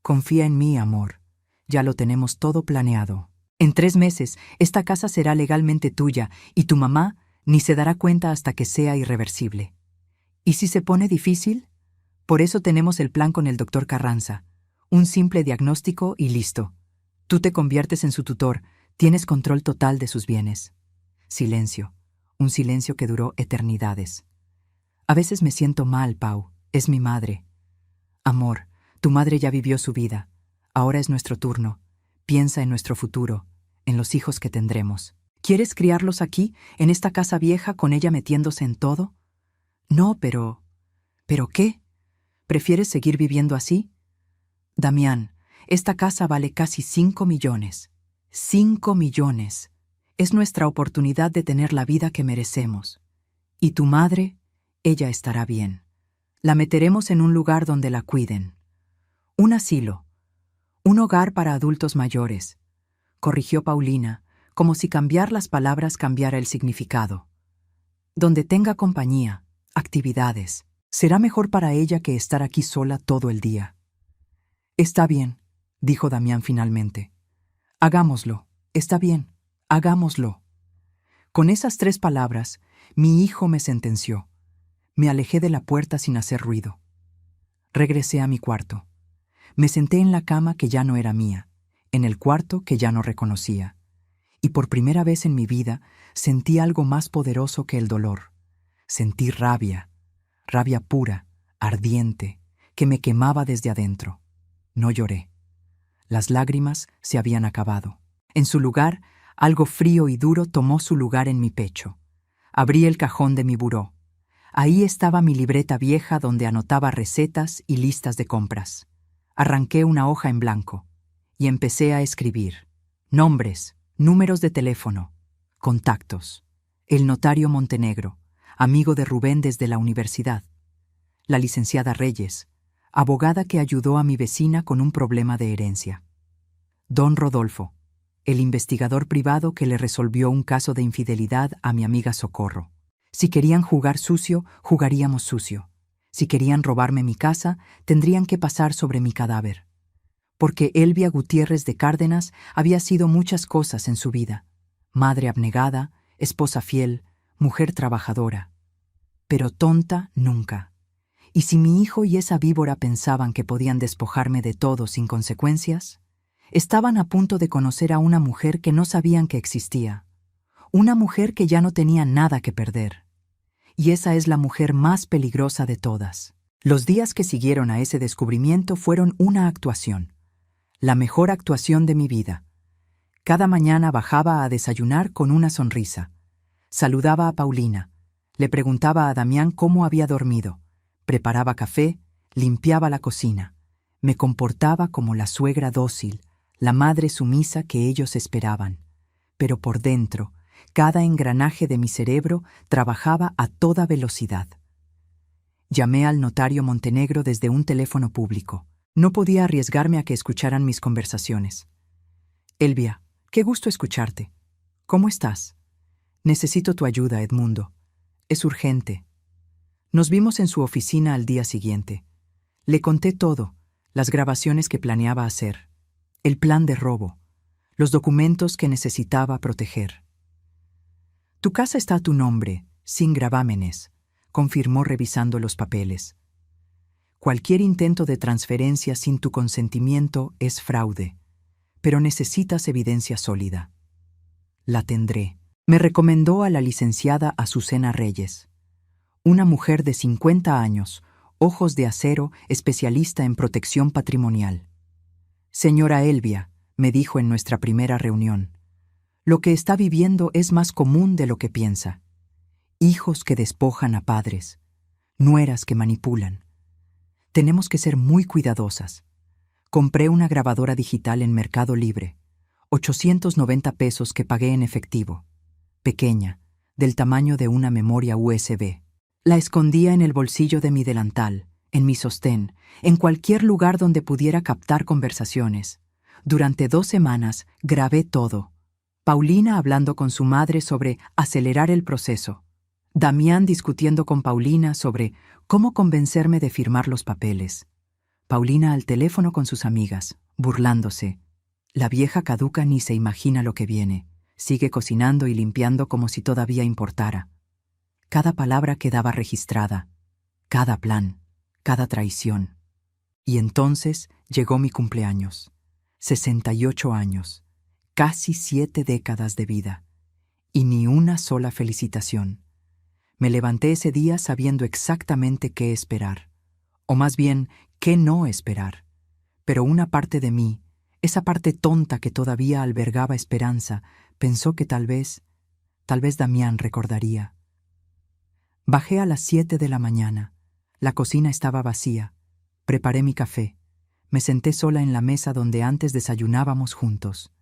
Confía en mí, amor. Ya lo tenemos todo planeado. En 3 meses, esta casa será legalmente tuya y tu mamá ni se dará cuenta hasta que sea irreversible. ¿Y si se pone difícil? Por eso tenemos el plan con el doctor Carranza. Un simple diagnóstico y listo. Tú te conviertes en su tutor. Tienes control total de sus bienes. Silencio. Un silencio que duró eternidades. A veces me siento mal, Pau. Es mi madre. Amor, tu madre ya vivió su vida. Ahora es nuestro turno. Piensa en nuestro futuro, en los hijos que tendremos. ¿Quieres criarlos aquí, en esta casa vieja, con ella metiéndose en todo? No, pero... ¿Pero qué? ¿Prefieres seguir viviendo así? Damián, esta casa vale casi 5 millones. 5 millones. Es nuestra oportunidad de tener la vida que merecemos. Y tu madre, ella estará bien. La meteremos en un lugar donde la cuiden. Un asilo. Un hogar para adultos mayores. Corrigió Paulina, como si cambiar las palabras cambiara el significado. Donde tenga compañía, actividades. Será mejor para ella que estar aquí sola todo el día. Está bien, dijo Damián finalmente. Hagámoslo. Está bien. Hagámoslo. Con esas 3 palabras, mi hijo me sentenció. Me alejé de la puerta sin hacer ruido. Regresé a mi cuarto. Me senté en la cama que ya no era mía, en el cuarto que ya no reconocía. Y por primera vez en mi vida sentí algo más poderoso que el dolor. Sentí rabia, rabia pura, ardiente, que me quemaba desde adentro. No lloré. Las lágrimas se habían acabado. En su lugar, algo frío y duro tomó su lugar en mi pecho. Abrí el cajón de mi buró. Ahí estaba mi libreta vieja donde anotaba recetas y listas de compras. Arranqué una hoja en blanco y empecé a escribir. Nombres, números de teléfono, contactos. El notario Montenegro, amigo de Rubén desde la universidad. La licenciada Reyes, abogada que ayudó a mi vecina con un problema de herencia. Don Rodolfo, el investigador privado que le resolvió un caso de infidelidad a mi amiga Socorro. Si querían jugar sucio, jugaríamos sucio. Si querían robarme mi casa, tendrían que pasar sobre mi cadáver. Porque Elvia Gutiérrez de Cárdenas había sido muchas cosas en su vida. Madre abnegada, esposa fiel, mujer trabajadora. Pero tonta nunca. Y si mi hijo y esa víbora pensaban que podían despojarme de todo sin consecuencias, estaban a punto de conocer a una mujer que no sabían que existía. Una mujer que ya no tenía nada que perder. Y esa es la mujer más peligrosa de todas. Los días que siguieron a ese descubrimiento fueron una actuación. La mejor actuación de mi vida. Cada mañana bajaba a desayunar con una sonrisa. Saludaba a Paulina. Le preguntaba a Damián cómo había dormido. Preparaba café, limpiaba la cocina. Me comportaba como la suegra dócil, la madre sumisa que ellos esperaban. Pero por dentro, cada engranaje de mi cerebro trabajaba a toda velocidad. Llamé al notario Montenegro desde un teléfono público. No podía arriesgarme a que escucharan mis conversaciones. Elvia, qué gusto escucharte. ¿Cómo estás? Necesito tu ayuda, Edmundo. Es urgente. Nos vimos en su oficina al día siguiente. Le conté todo, las grabaciones que planeaba hacer, el plan de robo, los documentos que necesitaba proteger. Tu casa está a tu nombre, sin gravámenes, confirmó revisando los papeles. Cualquier intento de transferencia sin tu consentimiento es fraude, pero necesitas evidencia sólida. La tendré. Me recomendó a la licenciada Azucena Reyes, una mujer de 50 años, ojos de acero, especialista en protección patrimonial. Señora Elvia, me dijo en nuestra primera reunión, lo que está viviendo es más común de lo que piensa. Hijos que despojan a padres, nueras que manipulan. Tenemos que ser muy cuidadosas. Compré una grabadora digital en Mercado Libre, 890 pesos que pagué en efectivo. Pequeña, del tamaño de una memoria USB. La escondía en el bolsillo de mi delantal, en mi sostén, en cualquier lugar donde pudiera captar conversaciones. Durante 2 semanas grabé todo. Paulina hablando con su madre sobre acelerar el proceso. Damián discutiendo con Paulina sobre cómo convencerme de firmar los papeles. Paulina al teléfono con sus amigas, burlándose. La vieja caduca ni se imagina lo que viene. Sigue cocinando y limpiando como si todavía importara. Cada palabra quedaba registrada. Cada plan, cada traición. Y entonces llegó mi cumpleaños. 68 años. Casi 7 décadas de vida. Y ni una sola felicitación. Me levanté ese día sabiendo exactamente qué esperar. O más bien, qué no esperar. Pero una parte de mí, esa parte tonta que todavía albergaba esperanza, pensó que tal vez Damián recordaría. Bajé a las 7 de la mañana. La cocina estaba vacía. Preparé mi café. Me senté sola en la mesa donde antes desayunábamos juntos.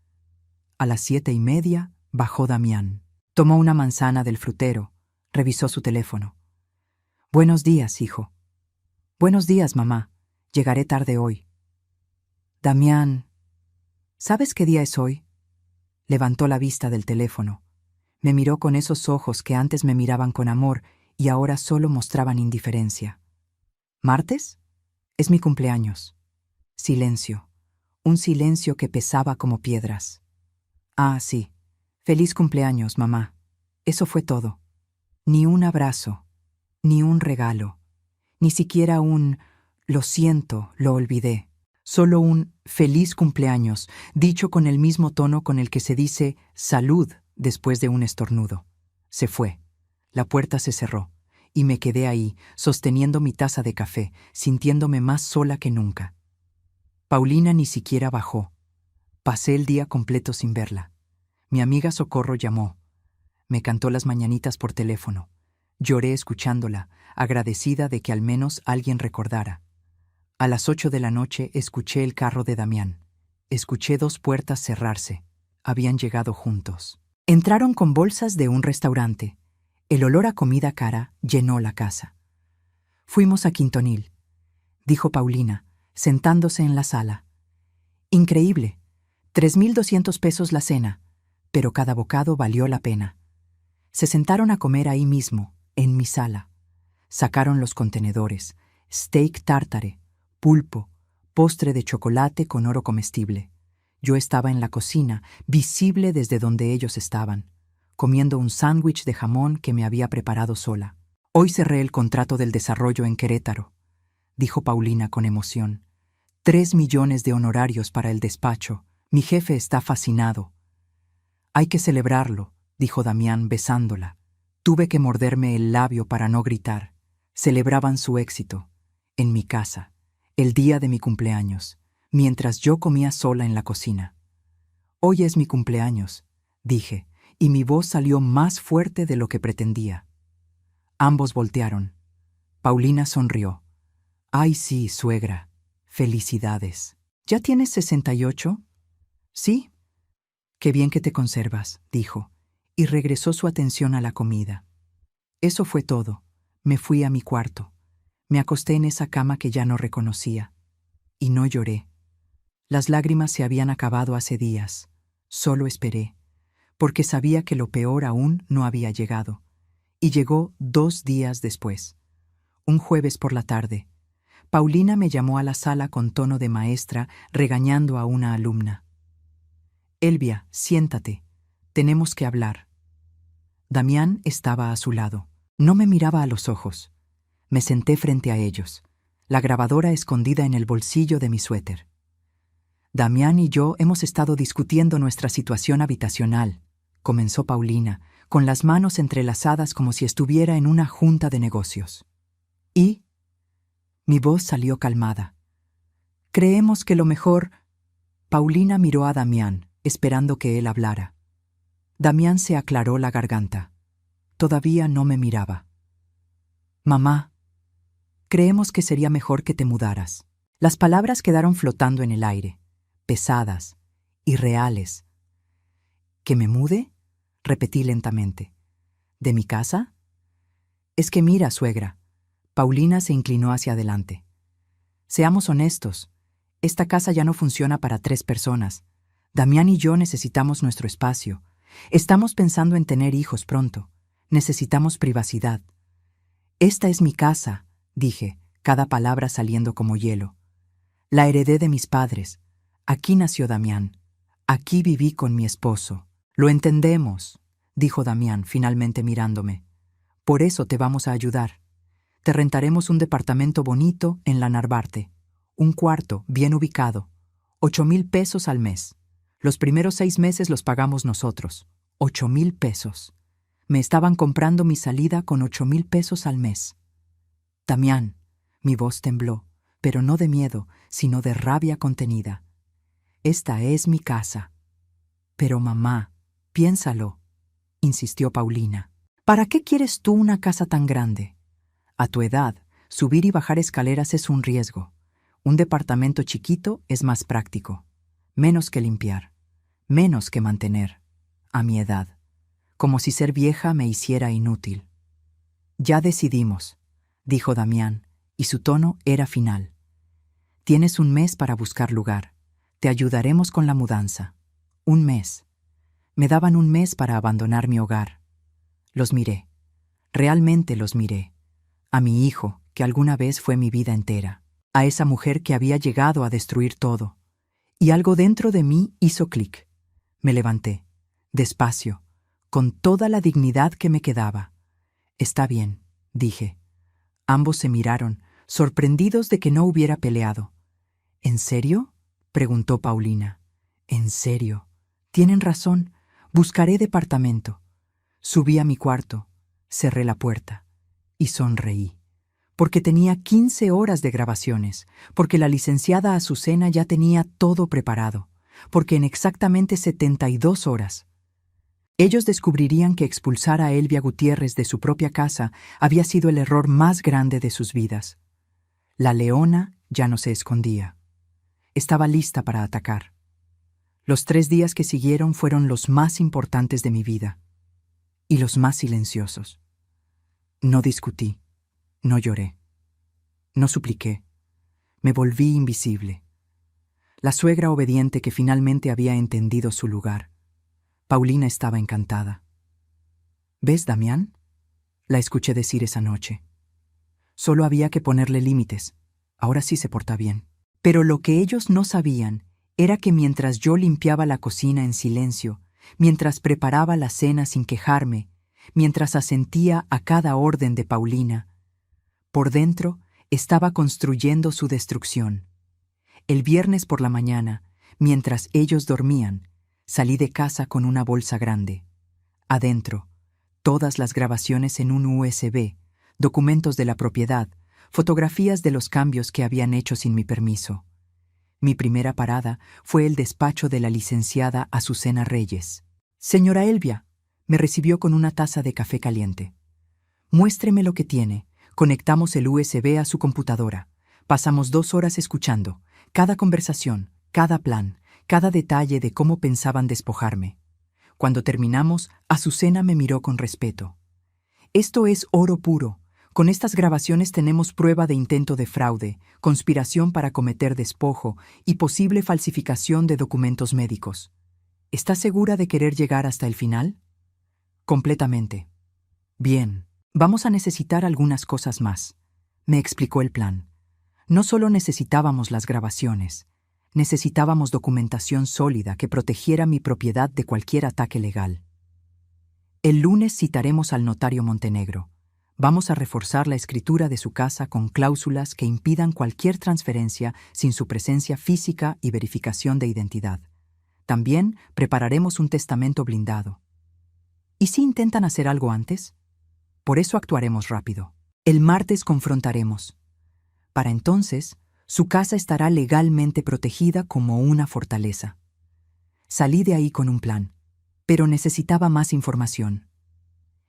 A las 7:30 bajó Damián. Tomó una manzana del frutero. Revisó su teléfono. Buenos días, hijo. Buenos días, mamá. Llegaré tarde hoy. Damián, ¿sabes qué día es hoy? Levantó la vista del teléfono. Me miró con esos ojos que antes me miraban con amor y ahora solo mostraban indiferencia. ¿Martes? Es mi cumpleaños. Silencio. Un silencio que pesaba como piedras. Ah, sí. Feliz cumpleaños, mamá. Eso fue todo. Ni un abrazo, ni un regalo, ni siquiera un «lo siento, lo olvidé». Solo un «feliz cumpleaños», dicho con el mismo tono con el que se dice «salud» después de un estornudo. Se fue. La puerta se cerró, y me quedé ahí, sosteniendo mi taza de café, sintiéndome más sola que nunca. Paulina ni siquiera bajó. Pasé el día completo sin verla. Mi amiga Socorro llamó. Me cantó las mañanitas por teléfono. Lloré escuchándola, agradecida de que al menos alguien recordara. A las 8 de la noche escuché el carro de Damián. Escuché 2 puertas cerrarse. Habían llegado juntos. Entraron con bolsas de un restaurante. El olor a comida cara llenó la casa. Fuimos a Quintonil, dijo Paulina, sentándose en la sala. Increíble. 3.200 pesos la cena, pero cada bocado valió la pena. Se sentaron a comer ahí mismo, en mi sala. Sacaron los contenedores, steak tártare, pulpo, postre de chocolate con oro comestible. Yo estaba en la cocina, visible desde donde ellos estaban, comiendo un sándwich de jamón que me había preparado sola. Hoy cerré el contrato del desarrollo en Querétaro, dijo Paulina con emoción. 3 millones de honorarios para el despacho. Mi jefe está fascinado. Hay que celebrarlo, dijo Damián besándola. Tuve que morderme el labio para no gritar. Celebraban su éxito, en mi casa, el día de mi cumpleaños, mientras yo comía sola en la cocina. Hoy es mi cumpleaños, dije, y mi voz salió más fuerte de lo que pretendía. Ambos voltearon. Paulina sonrió. Ay, sí, suegra. Felicidades. ¿Ya tienes 68? Sí. Qué bien que te conservas, dijo, y regresó su atención a la comida. Eso fue todo. Me fui a mi cuarto. Me acosté en esa cama que ya no reconocía. Y no lloré. Las lágrimas se habían acabado hace días. Solo esperé, porque sabía que lo peor aún no había llegado. Y llegó 2 días después. Un jueves por la tarde. Paulina me llamó a la sala con tono de maestra, regañando a una alumna. Elvia, siéntate. Tenemos que hablar. Damián estaba a su lado. No me miraba a los ojos. Me senté frente a ellos, la grabadora escondida en el bolsillo de mi suéter. Damián y yo hemos estado discutiendo nuestra situación habitacional, comenzó Paulina, con las manos entrelazadas como si estuviera en una junta de negocios. ¿Y? Mi voz salió calmada. Creemos que lo mejor... Paulina miró a Damián, esperando que él hablara. Damián se aclaró la garganta. Todavía no me miraba. Mamá, creemos que sería mejor que te mudaras. Las palabras quedaron flotando en el aire, pesadas, irreales. ¿Que me mude? Repetí lentamente. ¿De mi casa? Es que mira, suegra. Paulina se inclinó hacia adelante. Seamos honestos. Esta casa ya no funciona para 3 personas. Damián y yo necesitamos nuestro espacio. Estamos pensando en tener hijos pronto. Necesitamos privacidad. Esta es mi casa, dije, cada palabra saliendo como hielo. La heredé de mis padres. Aquí nació Damián. Aquí viví con mi esposo. Lo entendemos, dijo Damián, finalmente mirándome. Por eso te vamos a ayudar. Te rentaremos un departamento bonito en la Narvarte. Un cuarto bien ubicado. 8,000 pesos al mes. Los primeros 6 meses los pagamos nosotros. 8,000 pesos. Me estaban comprando mi salida con 8,000 pesos al mes. Damián, mi voz tembló, pero no de miedo, sino de rabia contenida. Esta es mi casa. Pero mamá, piénsalo, insistió Paulina. ¿Para qué quieres tú una casa tan grande? A tu edad, subir y bajar escaleras es un riesgo. Un departamento chiquito es más práctico. Menos que limpiar. Menos que mantener. A mi edad. Como si ser vieja me hiciera inútil. Ya decidimos, dijo Damián, y su tono era final. Tienes 1 mes para buscar lugar. Te ayudaremos con la mudanza. 1 mes. Me daban 1 mes para abandonar mi hogar. Los miré. Realmente los miré. A mi hijo, que alguna vez fue mi vida entera. A esa mujer que había llegado a destruir todo. Y algo dentro de mí hizo clic. Me levanté, despacio, con toda la dignidad que me quedaba. Está bien, dije. Ambos se miraron, sorprendidos de que no hubiera peleado. ¿En serio?, preguntó Paulina. En serio. Tienen razón. Buscaré departamento. Subí a mi cuarto, cerré la puerta y sonreí. Porque tenía 15 horas de grabaciones, porque la licenciada Azucena ya tenía todo preparado, porque en exactamente 72 horas Ellos descubrirían que expulsar a Elvia Gutiérrez de su propia casa había sido el error más grande de sus vidas. La leona ya no se escondía. Estaba lista para atacar. Los 3 días que siguieron fueron los más importantes de mi vida y los más silenciosos. No discutí, no lloré, no supliqué. Me volví invisible. La suegra obediente que finalmente había entendido su lugar. Paulina estaba encantada. ¿Ves, Damián? La escuché decir esa noche. Solo había que ponerle límites. Ahora sí se porta bien. Pero lo que ellos no sabían era que mientras yo limpiaba la cocina en silencio, mientras preparaba la cena sin quejarme, mientras asentía a cada orden de Paulina, por dentro estaba construyendo su destrucción. El viernes por la mañana, mientras ellos dormían, salí de casa con una bolsa grande. Adentro, todas las grabaciones en un USB, documentos de la propiedad, fotografías de los cambios que habían hecho sin mi permiso. Mi primera parada fue el despacho de la licenciada Azucena Reyes. «Señora Elvia», me recibió con una taza de café caliente. «Muéstreme lo que tiene». Conectamos el USB a su computadora. Pasamos 2 horas escuchando, cada conversación, cada plan, cada detalle de cómo pensaban despojarme. Cuando terminamos, Azucena me miró con respeto. «Esto es oro puro. Con estas grabaciones tenemos prueba de intento de fraude, conspiración para cometer despojo y posible falsificación de documentos médicos. ¿Está segura de querer llegar hasta el final?» «Completamente». «Bien, vamos a necesitar algunas cosas más», me explicó el plan. No solo necesitábamos las grabaciones, necesitábamos documentación sólida que protegiera mi propiedad de cualquier ataque legal. «El lunes citaremos al notario Montenegro. Vamos a reforzar la escritura de su casa con cláusulas que impidan cualquier transferencia sin su presencia física y verificación de identidad. También prepararemos un testamento blindado». ¿Y si intentan hacer algo antes? Por eso actuaremos rápido. El martes confrontaremos. Para entonces, su casa estará legalmente protegida como una fortaleza. Salí de ahí con un plan, pero necesitaba más información.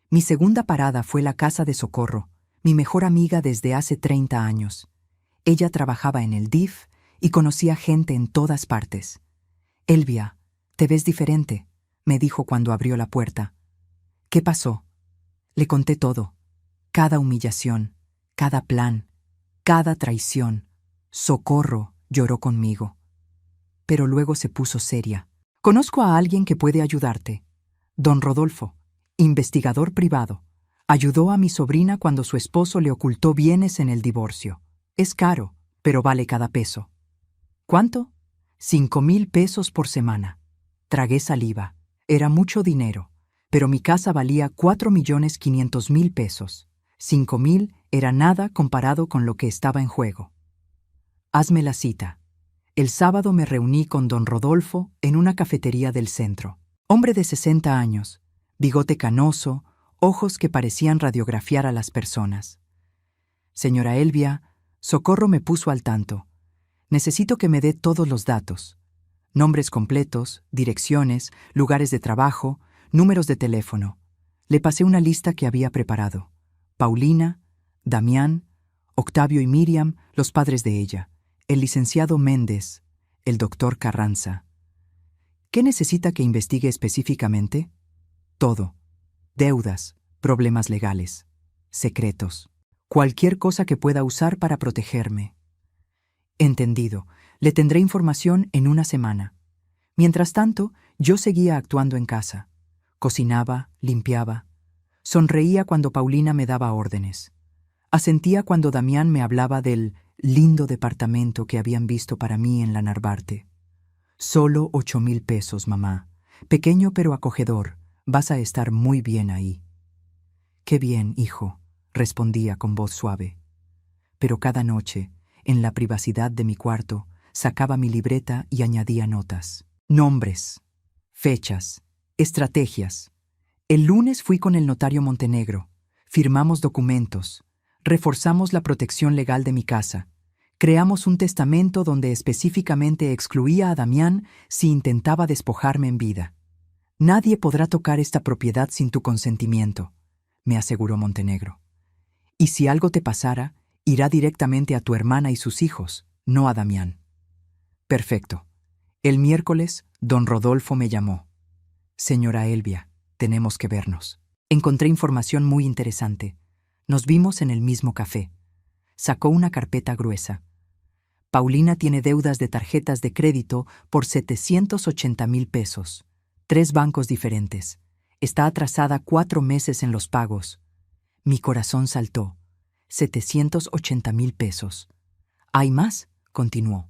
Mi segunda parada fue la casa de Socorro, mi mejor amiga desde hace 30 años. Ella trabajaba en el DIF y conocía gente en todas partes. «Elvia, te ves diferente», me dijo cuando abrió la puerta. «¿Qué pasó?» Le conté todo. Cada humillación, cada plan, cada traición. Socorro lloró conmigo. Pero luego se puso seria. «Conozco a alguien que puede ayudarte. Don Rodolfo, investigador privado. Ayudó a mi sobrina cuando su esposo le ocultó bienes en el divorcio. Es caro, pero vale cada peso». «¿Cuánto?» 5,000 pesos por semana. Tragué saliva. Era mucho dinero. Pero mi casa valía 4,500,000 pesos. 5,000 era nada comparado con lo que estaba en juego. «Hazme la cita». El sábado me reuní con don Rodolfo en una cafetería del centro. Hombre de 60 años, bigote canoso, ojos que parecían radiografiar a las personas. «Señora Elvia, Socorro me puso al tanto. Necesito que me dé todos los datos. Nombres completos, direcciones, lugares de trabajo, números de teléfono». Le pasé una lista que había preparado. Paulina, Damián, Octavio y Miriam, los padres de ella, el licenciado Méndez, el doctor Carranza. «¿Qué necesita que investigue específicamente?» «Todo. Deudas, problemas legales, secretos, cualquier cosa que pueda usar para protegerme». «Entendido. Le tendré información en una semana». Mientras tanto, yo seguía actuando en casa. Cocinaba, limpiaba. Sonreía cuando Paulina me daba órdenes. Asentía cuando Damián me hablaba del lindo departamento que habían visto para mí en la Narvarte. «Solo 8,000 pesos, mamá. Pequeño pero acogedor. Vas a estar muy bien ahí». «Qué bien, hijo», respondía con voz suave. Pero cada noche, en la privacidad de mi cuarto, sacaba mi libreta y añadía notas. Nombres, fechas, estrategias. El lunes fui con el notario Montenegro. Firmamos documentos. Reforzamos la protección legal de mi casa. Creamos un testamento donde específicamente excluía a Damián si intentaba despojarme en vida. Nadie podrá tocar esta propiedad sin tu consentimiento, me aseguró Montenegro. Y si algo te pasara, irá directamente a tu hermana y sus hijos, no a Damián. Perfecto. El miércoles, don Rodolfo me llamó. Señora Elvia, tenemos que vernos. Encontré información muy interesante. Nos vimos en el mismo café. Sacó una carpeta gruesa. Paulina tiene deudas de tarjetas de crédito por 780,000 pesos. 3 bancos diferentes. Está atrasada 4 meses en los pagos. Mi corazón saltó. 780,000 pesos. ¿Hay más?, continuó.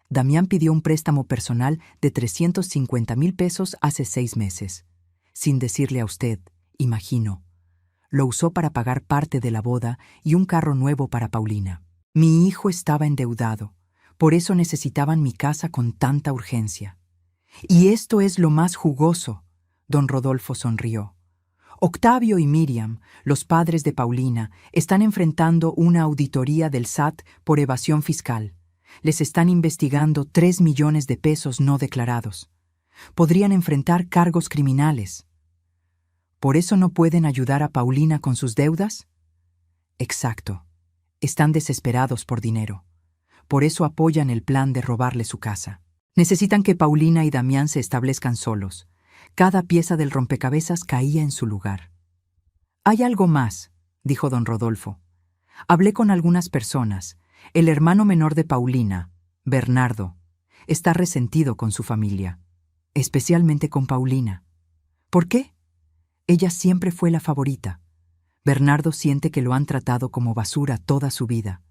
Damián pidió un préstamo personal de 350,000 pesos hace 6 meses. Sin decirle a usted, imagino. Lo usó para pagar parte de la boda y un carro nuevo para Paulina. Mi hijo estaba endeudado. Por eso necesitaban mi casa con tanta urgencia. Y esto es lo más jugoso. Don Rodolfo sonrió. Octavio y Miriam, los padres de Paulina, están enfrentando una auditoría del SAT por evasión fiscal. Les están investigando 3 millones de pesos no declarados. Podrían enfrentar cargos criminales. ¿Por eso no pueden ayudar a Paulina con sus deudas? Exacto. Están desesperados por dinero. Por eso apoyan el plan de robarle su casa. Necesitan que Paulina y Damián se establezcan solos. Cada pieza del rompecabezas caía en su lugar. Hay algo más, dijo don Rodolfo. Hablé con algunas personas. El hermano menor de Paulina, Bernardo, está resentido con su familia, especialmente con Paulina. ¿Por qué? Ella siempre fue la favorita. Bernardo siente que lo han tratado como basura toda su vida.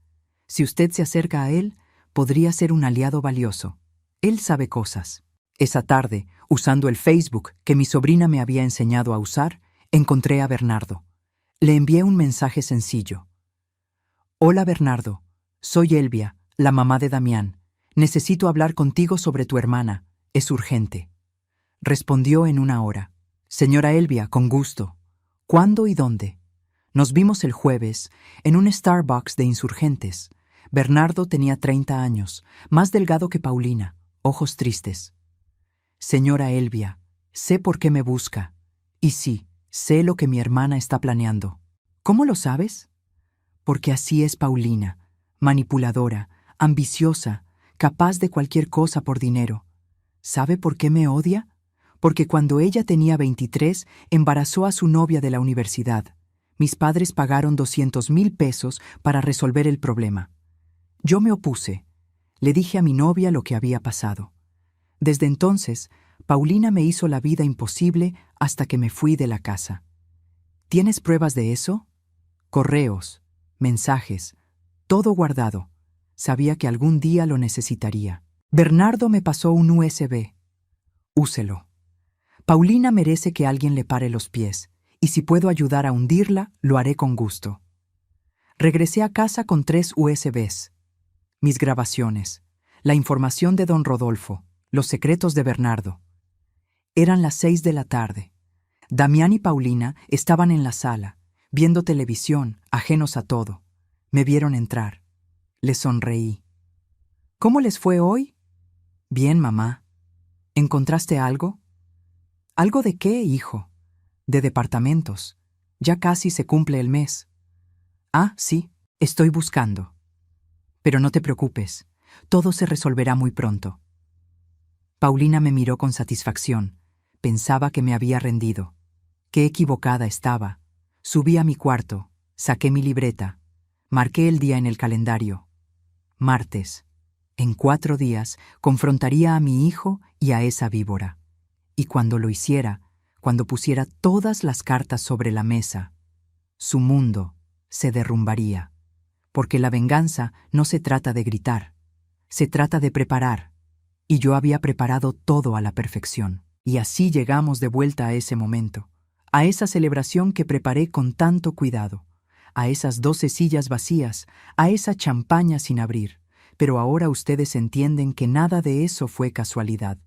Si usted se acerca a él, podría ser un aliado valioso. Él sabe cosas. Esa tarde, usando el Facebook que mi sobrina me había enseñado a usar, encontré a Bernardo. Le envié un mensaje sencillo. Hola Bernardo, soy Elvia, la mamá de Damián. Necesito hablar contigo sobre tu hermana. Es urgente. Respondió en 1 hora. Señora Elvia, con gusto. ¿Cuándo y dónde? Nos vimos el jueves en un Starbucks de Insurgentes. Bernardo tenía 30 años, más delgado que Paulina, ojos tristes. Señora Elvia, sé por qué me busca. Y sí, sé lo que mi hermana está planeando. ¿Cómo lo sabes? Porque así es Paulina, manipuladora, ambiciosa, capaz de cualquier cosa por dinero. ¿Sabe por qué me odia? Porque cuando ella tenía 23, embarazó a su novia de la universidad. Mis padres pagaron 200,000 pesos para resolver el problema. Yo me opuse. Le dije a mi novia lo que había pasado. Desde entonces, Paulina me hizo la vida imposible hasta que me fui de la casa. ¿Tienes pruebas de eso? Correos, mensajes, todo guardado. Sabía que algún día lo necesitaría. Bernardo me pasó un USB. Úselo. Paulina merece que alguien le pare los pies, y si puedo ayudar a hundirla, lo haré con gusto. Regresé a casa con 3 USBs. Mis grabaciones, la información de don Rodolfo, los secretos de Bernardo. Eran las 6 de la tarde. Damián y Paulina estaban en la sala, viendo televisión, ajenos a todo. Me vieron entrar. Les sonreí. ¿Cómo les fue hoy? Bien, mamá. ¿Encontraste algo? ¿Algo de qué, hijo? De departamentos. Ya casi se cumple el mes. Ah, sí, estoy buscando. Pero no te preocupes, todo se resolverá muy pronto. Paulina me miró con satisfacción. Pensaba que me había rendido. Qué equivocada estaba. Subí a mi cuarto, saqué mi libreta, marqué el día en el calendario. Martes. En 4 días confrontaría a mi hijo y a esa víbora. Y cuando lo hiciera, cuando pusiera todas las cartas sobre la mesa, su mundo se derrumbaría. Porque la venganza no se trata de gritar, se trata de preparar. Y yo había preparado todo a la perfección. Y así llegamos de vuelta a ese momento, a esa celebración que preparé con tanto cuidado, a esas 12 sillas vacías, a esa champaña sin abrir. Pero ahora ustedes entienden que nada de eso fue casualidad.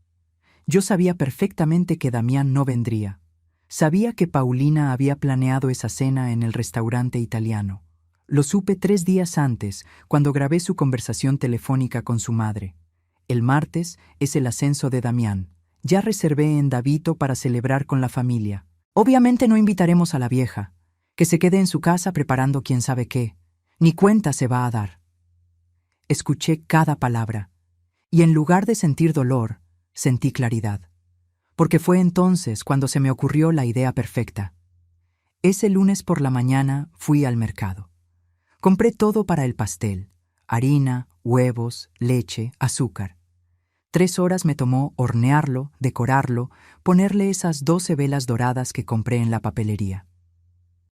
Yo sabía perfectamente que Damián no vendría. Sabía que Paulina había planeado esa cena en el restaurante italiano. Lo supe 3 días antes, cuando grabé su conversación telefónica con su madre. El martes es el ascenso de Damián. Ya reservé en Davito para celebrar con la familia. Obviamente no invitaremos a la vieja, que se quede en su casa preparando quién sabe qué. Ni cuenta se va a dar. Escuché cada palabra, y en lugar de sentir dolor, sentí claridad. Porque fue entonces cuando se me ocurrió la idea perfecta. Ese lunes por la mañana fui al mercado. Compré todo para el pastel: harina, huevos, leche, azúcar. 3 horas me tomó hornearlo, decorarlo, ponerle esas 12 velas doradas que compré en la papelería.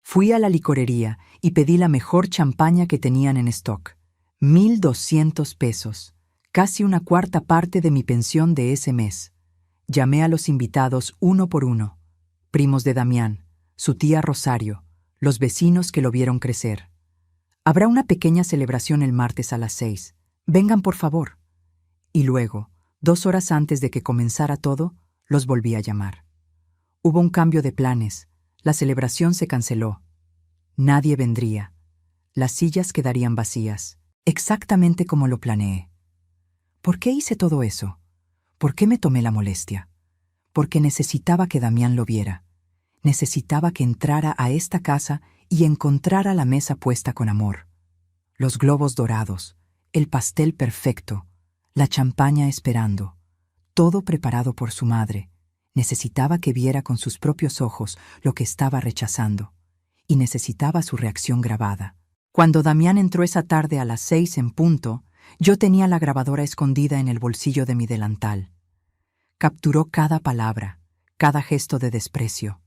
Fui a la licorería y pedí la mejor champaña que tenían en stock. 1,200 pesos, casi una cuarta parte de mi pensión de ese mes. Llamé a los invitados uno por uno: primos de Damián, su tía Rosario, los vecinos que lo vieron crecer. Habrá una pequeña celebración el martes a las 6. Vengan, por favor. Y luego, 2 horas antes de que comenzara todo, los volví a llamar. Hubo un cambio de planes. La celebración se canceló. Nadie vendría. Las sillas quedarían vacías, exactamente como lo planeé. ¿Por qué hice todo eso? ¿Por qué me tomé la molestia? Porque necesitaba que Damián lo viera. Necesitaba que entrara a esta casa y encontrara la mesa puesta con amor. Los globos dorados, el pastel perfecto, la champaña esperando, todo preparado por su madre. Necesitaba que viera con sus propios ojos lo que estaba rechazando, y necesitaba su reacción grabada. Cuando Damián entró esa tarde a las 6 en punto, yo tenía la grabadora escondida en el bolsillo de mi delantal. Capturó cada palabra, cada gesto de desprecio.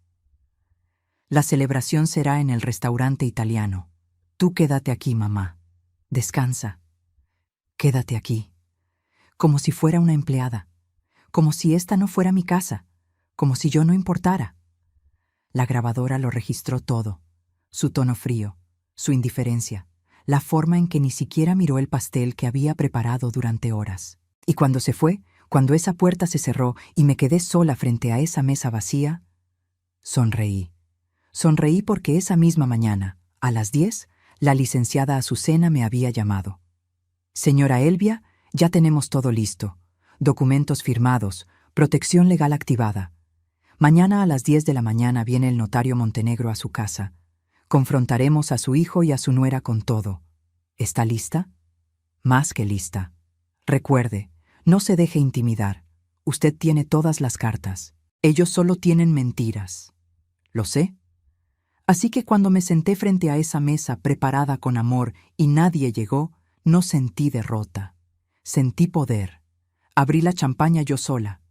La celebración será en el restaurante italiano. Tú quédate aquí, mamá. Descansa. Quédate aquí. Como si fuera una empleada. Como si esta no fuera mi casa. Como si yo no importara. La grabadora lo registró todo. Su tono frío, su indiferencia, la forma en que ni siquiera miró el pastel que había preparado durante horas. Y cuando se fue, cuando esa puerta se cerró y me quedé sola frente a esa mesa vacía, sonreí. Sonreí porque esa misma mañana, a las 10, la licenciada Azucena me había llamado. Señora Elvia, ya tenemos todo listo. Documentos firmados, protección legal activada. Mañana a las 10 de la mañana viene el notario Montenegro a su casa. Confrontaremos a su hijo y a su nuera con todo. ¿Está lista? Más que lista. Recuerde, no se deje intimidar. Usted tiene todas las cartas. Ellos solo tienen mentiras. ¿Lo sé? Así que cuando me senté frente a esa mesa preparada con amor y nadie llegó, no sentí derrota. Sentí poder. Abrí la champaña yo sola.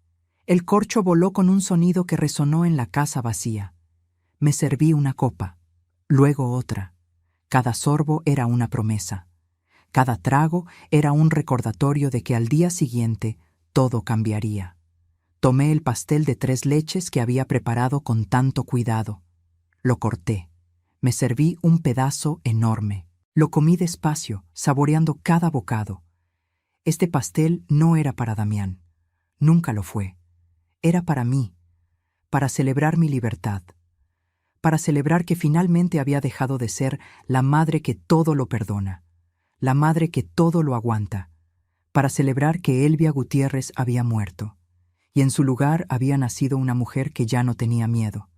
El corcho voló con un sonido que resonó en la casa vacía. Me serví una copa, luego otra. Cada sorbo era una promesa. Cada trago era un recordatorio de que al día siguiente todo cambiaría. Tomé el pastel de 3 leches que había preparado con tanto cuidado. Lo corté. Me serví un pedazo enorme. Lo comí despacio, saboreando cada bocado. Este pastel no era para Damián. Nunca lo fue. Era para mí, para celebrar mi libertad, para celebrar que finalmente había dejado de ser la madre que todo lo perdona, la madre que todo lo aguanta, para celebrar que Elvia Gutiérrez había muerto, y en su lugar había nacido una mujer que ya no tenía miedo.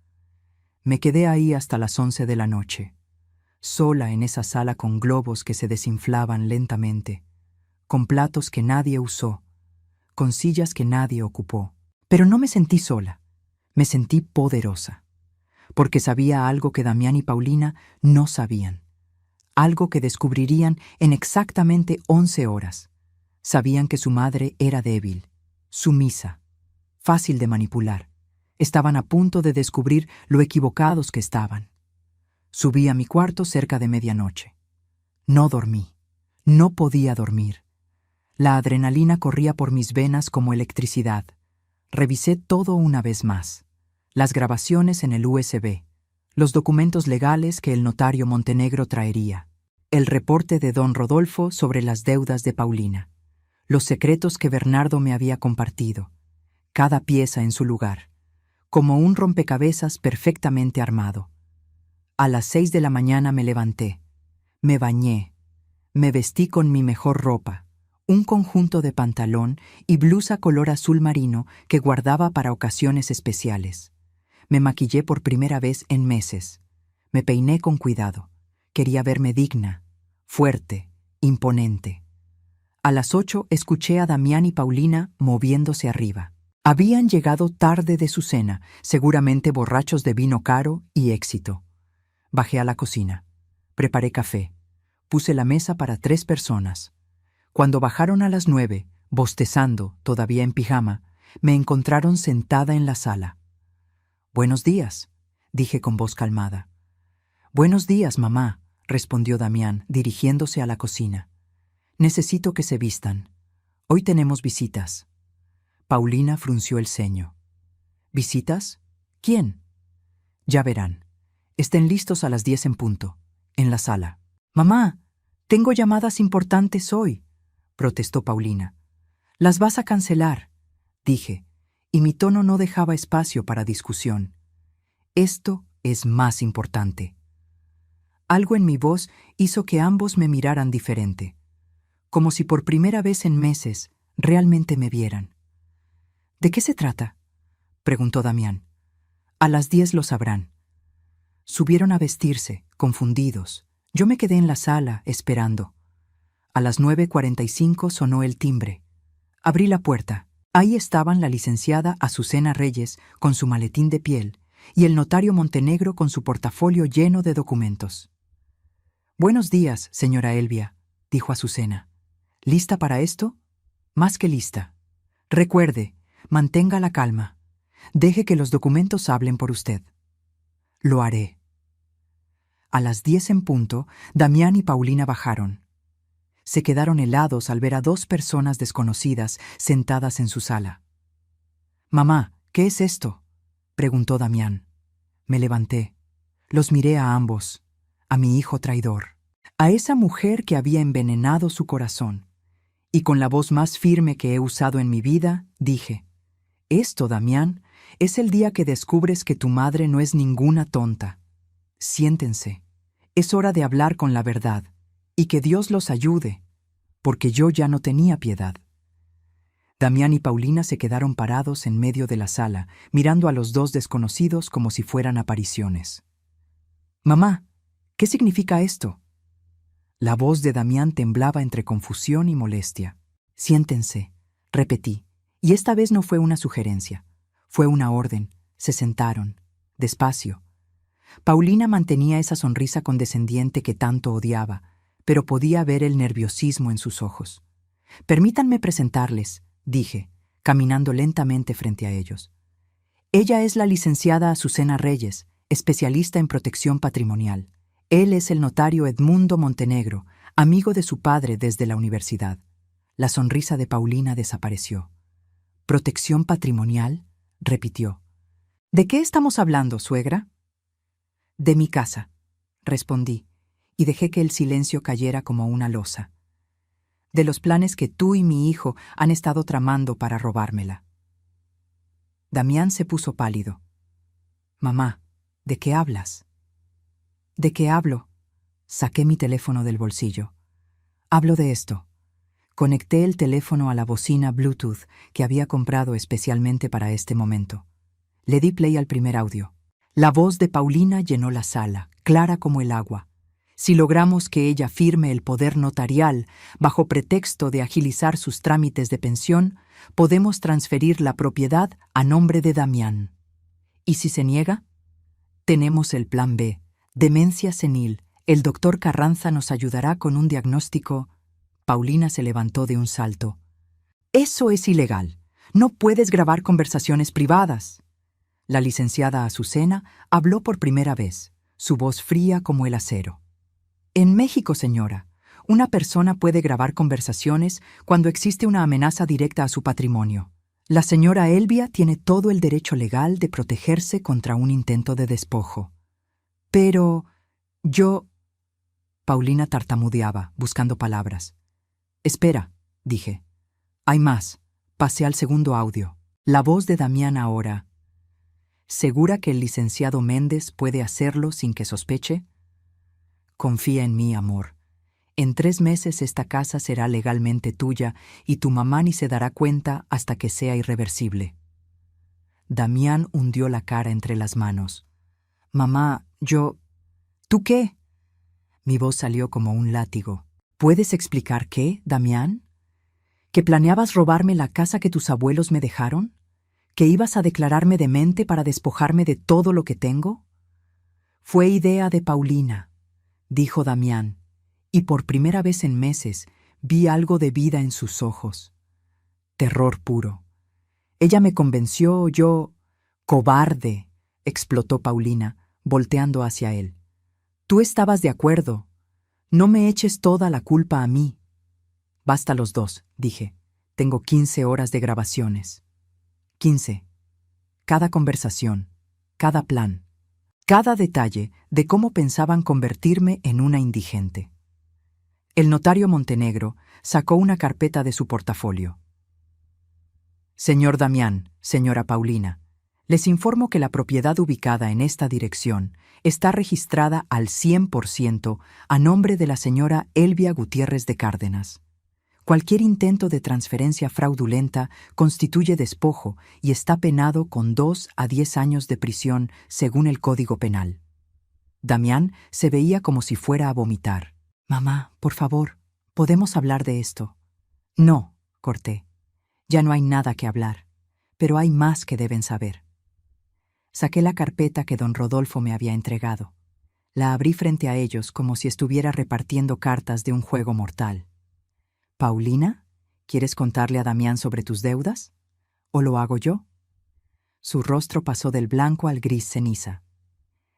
Me quedé ahí hasta las 11 de la noche, sola en esa sala con globos que se desinflaban lentamente, con platos que nadie usó, con sillas que nadie ocupó. Pero no me sentí sola, me sentí poderosa, porque sabía algo que Damián y Paulina no sabían, algo que descubrirían en exactamente 11 horas. Sabían que su madre era débil, sumisa, fácil de manipular. Estaban a punto de descubrir lo equivocados que estaban. Subí a mi cuarto cerca de medianoche. No dormí, no podía dormir. La adrenalina corría por mis venas como electricidad. Revisé todo una vez más. Las grabaciones en el USB, los documentos legales que el notario Montenegro traería, el reporte de don Rodolfo sobre las deudas de Paulina, los secretos que Bernardo me había compartido, cada pieza en su lugar, como un rompecabezas perfectamente armado. A las 6 de la mañana me levanté, me bañé, me vestí con mi mejor ropa, un conjunto de pantalón y blusa color azul marino que guardaba para ocasiones especiales. Me maquillé por primera vez en meses. Me peiné con cuidado. Quería verme digna, fuerte, imponente. A las 8 escuché a Damián y Paulina moviéndose arriba. Habían llegado tarde de su cena, seguramente borrachos de vino caro y éxito. Bajé a la cocina. Preparé café. Puse la mesa para 3 personas. Cuando bajaron a las 9, bostezando, todavía en pijama, me encontraron sentada en la sala. «Buenos días», dije con voz calmada. «Buenos días, mamá», respondió Damián, dirigiéndose a la cocina. «Necesito que se vistan. Hoy tenemos visitas». Paulina frunció el ceño. «¿Visitas? ¿Quién?» «Ya verán. Estén listos a las 10 en punto, en la sala». «Mamá, tengo llamadas importantes hoy», protestó Paulina. «Las vas a cancelar», dije, y mi tono no dejaba espacio para discusión. «Esto es más importante». Algo en mi voz hizo que ambos me miraran diferente, como si por primera vez en meses realmente me vieran. «¿De qué se trata?», preguntó Damián. «A las 10 lo sabrán». Subieron a vestirse, confundidos. Yo me quedé en la sala, esperando. A las 9:45 sonó el timbre. Abrí la puerta. Ahí estaban la licenciada Azucena Reyes con su maletín de piel y el notario Montenegro con su portafolio lleno de documentos. «Buenos días, señora Elvia», dijo Azucena. «¿Lista para esto?». «Más que lista. Recuerde, mantenga la calma. Deje que los documentos hablen por usted». «Lo haré». A las 10 en punto, Damián y Paulina bajaron. Se quedaron helados al ver a 2 personas desconocidas sentadas en su sala. «Mamá, ¿qué es esto?», preguntó Damián. Me levanté. Los miré a ambos, a mi hijo traidor, a esa mujer que había envenenado su corazón. Y con la voz más firme que he usado en mi vida, dije: «Esto, Damián, es el día que descubres que tu madre no es ninguna tonta. Siéntense. Es hora de hablar con la verdad, y que Dios los ayude, porque yo ya no tenía piedad». Damián y Paulina se quedaron parados en medio de la sala, mirando a los 2 desconocidos como si fueran apariciones. «Mamá, ¿qué significa esto?». La voz de Damián temblaba entre confusión y molestia. «Siéntense», repetí, y esta vez no fue una sugerencia. Fue una orden. Se sentaron, despacio. Paulina mantenía esa sonrisa condescendiente que tanto odiaba, pero podía ver el nerviosismo en sus ojos. «Permítanme presentarles», dije, caminando lentamente frente a ellos. «Ella es la licenciada Azucena Reyes, especialista en protección patrimonial. Él es el notario Edmundo Montenegro, amigo de su padre desde la universidad». La sonrisa de Paulina desapareció. «¿Protección patrimonial?», repitió. «¿De qué estamos hablando, suegra?». «De mi casa», respondí, y dejé que el silencio cayera como una losa. «De los planes que tú y mi hijo han estado tramando para robármela». Damián se puso pálido. «Mamá, ¿de qué hablas?». «¿De qué hablo?». Saqué mi teléfono del bolsillo. «Hablo de esto». Conecté el teléfono a la bocina Bluetooth que había comprado especialmente para este momento. Le di play al primer audio. La voz de Paulina llenó la sala, clara como el agua. Si logramos que ella firme el poder notarial bajo pretexto de agilizar sus trámites de pensión, podemos transferir la propiedad a nombre de Damián. ¿Y si se niega? Tenemos el plan B, demencia senil. El doctor Carranza nos ayudará con un diagnóstico. Paulina se levantó de un salto. «Eso es ilegal. No puedes grabar conversaciones privadas». La licenciada Azucena habló por primera vez, su voz fría como el acero. «En México, señora, una persona puede grabar conversaciones cuando existe una amenaza directa a su patrimonio. La señora Elvia tiene todo el derecho legal de protegerse contra un intento de despojo». «Pero yo...». Paulina tartamudeaba, buscando palabras. «Espera», dije. «Hay más». Pasé al segundo audio. La voz de Damián ahora. «¿Segura que el licenciado Méndez puede hacerlo sin que sospeche?». «Confía en mí, amor. En 3 meses esta casa será legalmente tuya y tu mamá ni se dará cuenta hasta que sea irreversible. Damián hundió la cara entre las manos. Mamá, ¿Tú qué? Mi voz salió como un látigo. ¿Puedes explicar qué, Damián? ¿Que planeabas robarme la casa que tus abuelos me dejaron? ¿Que ibas a declararme demente para despojarme de todo lo que tengo? Fue idea de Paulina, dijo Damián, y por primera vez en meses vi algo de vida en sus ojos. Terror puro. Ella me convenció, ¡Cobarde!, explotó Paulina, volteando hacia él. Tú estabas de acuerdo. No me eches toda la culpa a mí. Basta los dos, dije. Tengo 15 horas de grabaciones. 15. Cada conversación, cada plan, cada detalle de cómo pensaban convertirme en una indigente. El notario Montenegro sacó una carpeta de su portafolio. Señor Damián, señora Paulina, les informo que la propiedad ubicada en esta dirección está registrada al 100% a nombre de la señora Elvia Gutiérrez de Cárdenas. Cualquier intento de transferencia fraudulenta constituye despojo y está penado con 2 a 10 años de prisión según el Código Penal. Damián se veía como si fuera a vomitar. Mamá, por favor, ¿podemos hablar de esto? No, corté. Ya no hay nada que hablar, pero hay más que deben saber. Saqué la carpeta que don Rodolfo me había entregado. La abrí frente a ellos como si estuviera repartiendo cartas de un juego mortal. ¿Paulina? ¿Quieres contarle a Damián sobre tus deudas? ¿O lo hago yo? Su rostro pasó del blanco al gris ceniza.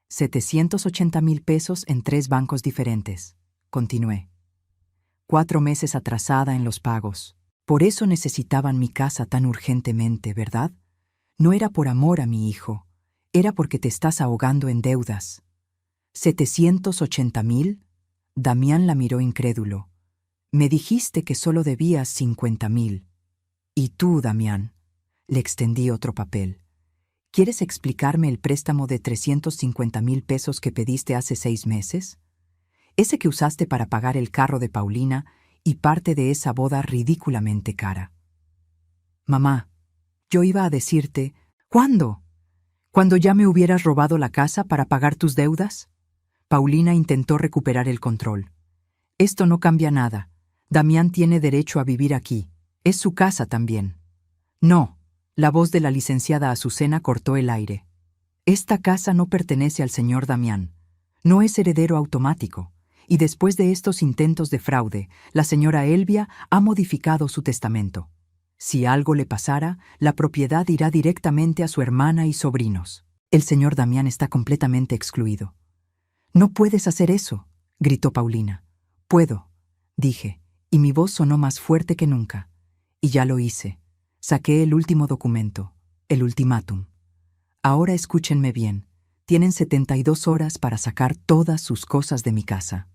780,000 pesos en 3 bancos diferentes, continué. 4 meses atrasada en los pagos. Por eso necesitaban mi casa tan urgentemente, ¿verdad? No era por amor a mi hijo, era porque te estás ahogando en deudas. ¿780,000? Damián la miró incrédulo. Me dijiste que solo debías 50,000. Y tú, Damián, le extendí otro papel. ¿Quieres explicarme el préstamo de 350,000 pesos que pediste hace 6 meses? Ese que usaste para pagar el carro de Paulina y parte de esa boda ridículamente cara. Mamá, yo iba a decirte, ¿cuándo? ¿Cuando ya me hubieras robado la casa para pagar tus deudas? Paulina intentó recuperar el control. Esto no cambia nada. Damián tiene derecho a vivir aquí. Es su casa también. No, la voz de la licenciada Azucena cortó el aire. Esta casa no pertenece al señor Damián. No es heredero automático. Y después de estos intentos de fraude, la señora Elvia ha modificado su testamento. Si algo le pasara, la propiedad irá directamente a su hermana y sobrinos. El señor Damián está completamente excluido. No puedes hacer eso, gritó Paulina. Puedo, dije, y mi voz sonó más fuerte que nunca. Y ya lo hice. Saqué el último documento, el ultimátum. Ahora escúchenme bien. Tienen 72 horas para sacar todas sus cosas de mi casa.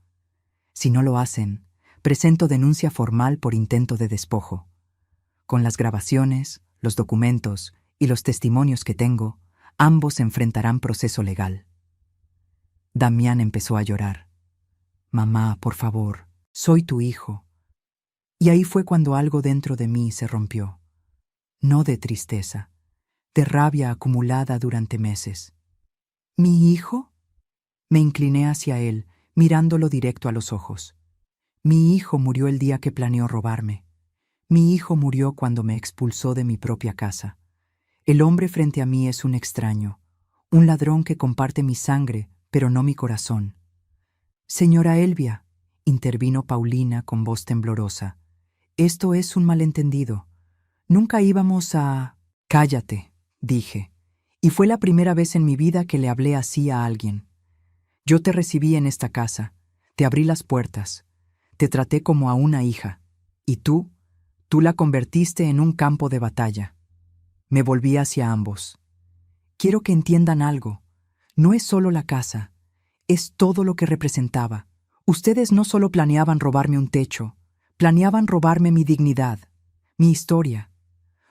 Si no lo hacen, presento denuncia formal por intento de despojo. Con las grabaciones, los documentos y los testimonios que tengo, ambos enfrentarán proceso legal. Damián empezó a llorar. Mamá, por favor, soy tu hijo. Y ahí fue cuando algo dentro de mí se rompió. No de tristeza, de rabia acumulada durante meses. ¿Mi hijo? Me incliné hacia él, mirándolo directo a los ojos. Mi hijo murió el día que planeó robarme. Mi hijo murió cuando me expulsó de mi propia casa. El hombre frente a mí es un extraño, un ladrón que comparte mi sangre, pero no mi corazón. Señora Elvia, intervino Paulina con voz temblorosa, esto es un malentendido. Nunca íbamos a... Cállate, dije, y fue la primera vez en mi vida que le hablé así a alguien. Yo te recibí en esta casa, te abrí las puertas, te traté como a una hija, y tú la convertiste en un campo de batalla. Me volví hacia ambos. Quiero que entiendan algo. No es solo la casa, es todo lo que representaba. Ustedes no solo planeaban robarme un techo, planeaban robarme mi dignidad, mi historia,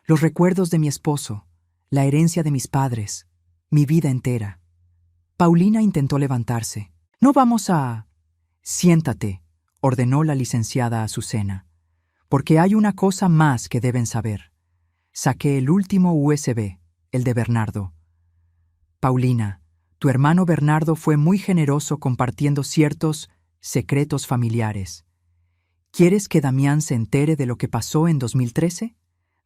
los recuerdos de mi esposo, la herencia de mis padres, mi vida entera. Paulina intentó levantarse. No vamos a... Siéntate, ordenó la licenciada Azucena, porque hay una cosa más que deben saber. Saqué el último USB, el de Bernardo. Paulina, tu hermano Bernardo fue muy generoso compartiendo ciertos secretos familiares. ¿Quieres que Damián se entere de lo que pasó en 2013?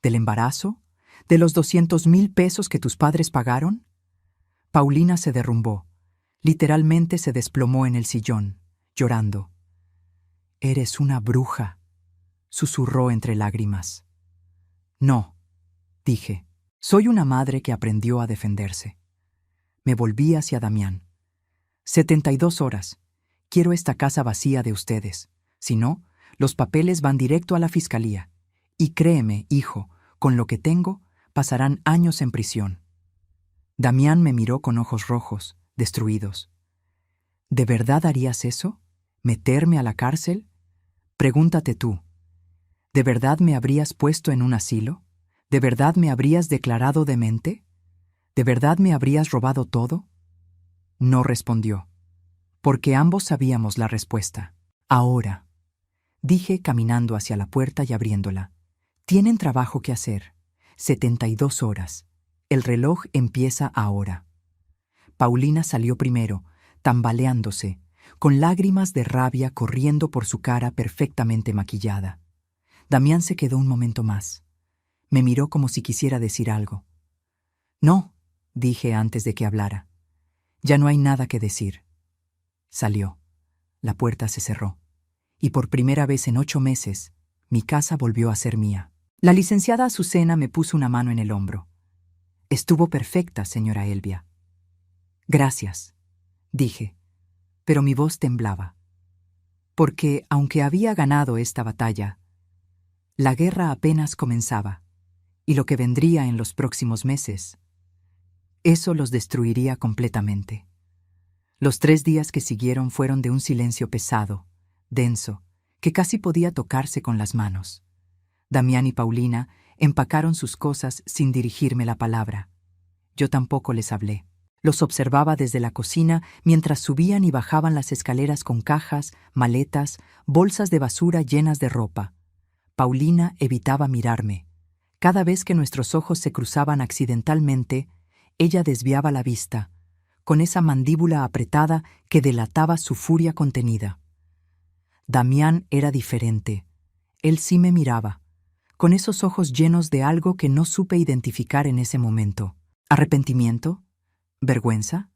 ¿Del embarazo? ¿De los 200,000 pesos que tus padres pagaron? Paulina se derrumbó. Literalmente se desplomó en el sillón, llorando. «Eres una bruja», susurró entre lágrimas. «No», dije. «Soy una madre que aprendió a defenderse». Me volví hacia Damián. 72 horas. Quiero esta casa vacía de ustedes. Si no, los papeles van directo a la fiscalía. Y créeme, hijo, con lo que tengo, pasarán años en prisión. Damián me miró con ojos rojos, destruidos. ¿De verdad harías eso? ¿Meterme a la cárcel? Pregúntate tú. ¿De verdad me habrías puesto en un asilo? ¿De verdad me habrías declarado demente? ¿De verdad me habrías robado todo? No respondió, porque ambos sabíamos la respuesta. Ahora, dije caminando hacia la puerta y abriéndola. Tienen trabajo que hacer. 72 horas. El reloj empieza ahora. Paulina salió primero, tambaleándose, con lágrimas de rabia corriendo por su cara perfectamente maquillada. Damián se quedó un momento más. Me miró como si quisiera decir algo. «No», dije antes de que hablara. «Ya no hay nada que decir». Salió. La puerta se cerró. Y por primera vez en 8 meses, mi casa volvió a ser mía. La licenciada Azucena me puso una mano en el hombro. «Estuvo perfecta, señora Elvia». «Gracias», dije, pero mi voz temblaba. Porque, aunque había ganado esta batalla, la guerra apenas comenzaba, y lo que vendría en los próximos meses, eso los destruiría completamente. Los 3 días que siguieron fueron de un silencio pesado, denso, que casi podía tocarse con las manos. Damián y Paulina empacaron sus cosas sin dirigirme la palabra. Yo tampoco les hablé. Los observaba desde la cocina mientras subían y bajaban las escaleras con cajas, maletas, bolsas de basura llenas de ropa. Paulina evitaba mirarme. Cada vez que nuestros ojos se cruzaban accidentalmente, ella desviaba la vista, con esa mandíbula apretada que delataba su furia contenida. Damián era diferente. Él sí me miraba, con esos ojos llenos de algo que no supe identificar en ese momento. ¿Arrepentimiento? ¿Vergüenza?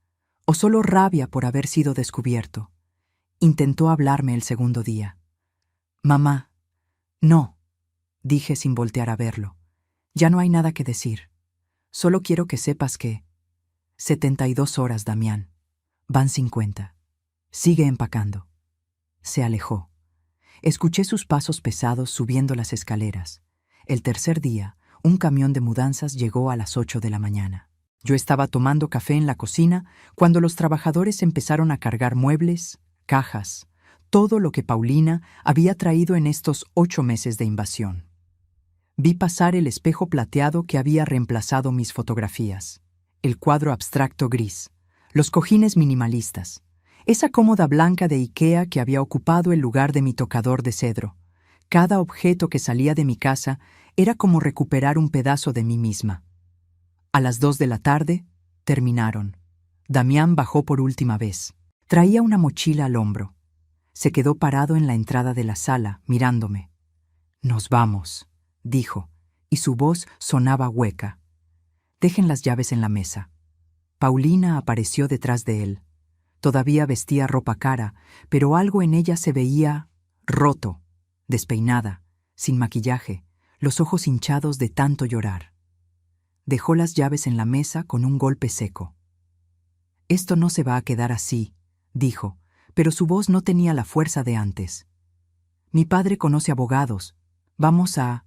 ¿O solo rabia por haber sido descubierto? Intentó hablarme el segundo día. «Mamá, no», dije sin voltear a verlo. «Ya no hay nada que decir. Solo quiero que sepas que... 72 horas, Damián. Van 50. Sigue empacando». Se alejó. Escuché sus pasos pesados subiendo las escaleras. El tercer día, un camión de mudanzas llegó a las 8 de la mañana. Yo estaba tomando café en la cocina cuando los trabajadores empezaron a cargar muebles, cajas, todo lo que Paulina había traído en estos 8 meses de invasión. Vi pasar el espejo plateado que había reemplazado mis fotografías, el cuadro abstracto gris, los cojines minimalistas, esa cómoda blanca de IKEA que había ocupado el lugar de mi tocador de cedro. Cada objeto que salía de mi casa era como recuperar un pedazo de mí misma. A las 2 de la tarde, terminaron. Damián bajó por última vez. Traía una mochila al hombro. Se quedó parado en la entrada de la sala, mirándome. «Nos vamos», dijo, y su voz sonaba hueca. «Dejen las llaves en la mesa». Paulina apareció detrás de él. Todavía vestía ropa cara, pero algo en ella se veía roto, despeinada, sin maquillaje, los ojos hinchados de tanto llorar. Dejó las llaves en la mesa con un golpe seco. «Esto no se va a quedar así», dijo, pero su voz no tenía la fuerza de antes. «Mi padre conoce abogados. Vamos a...»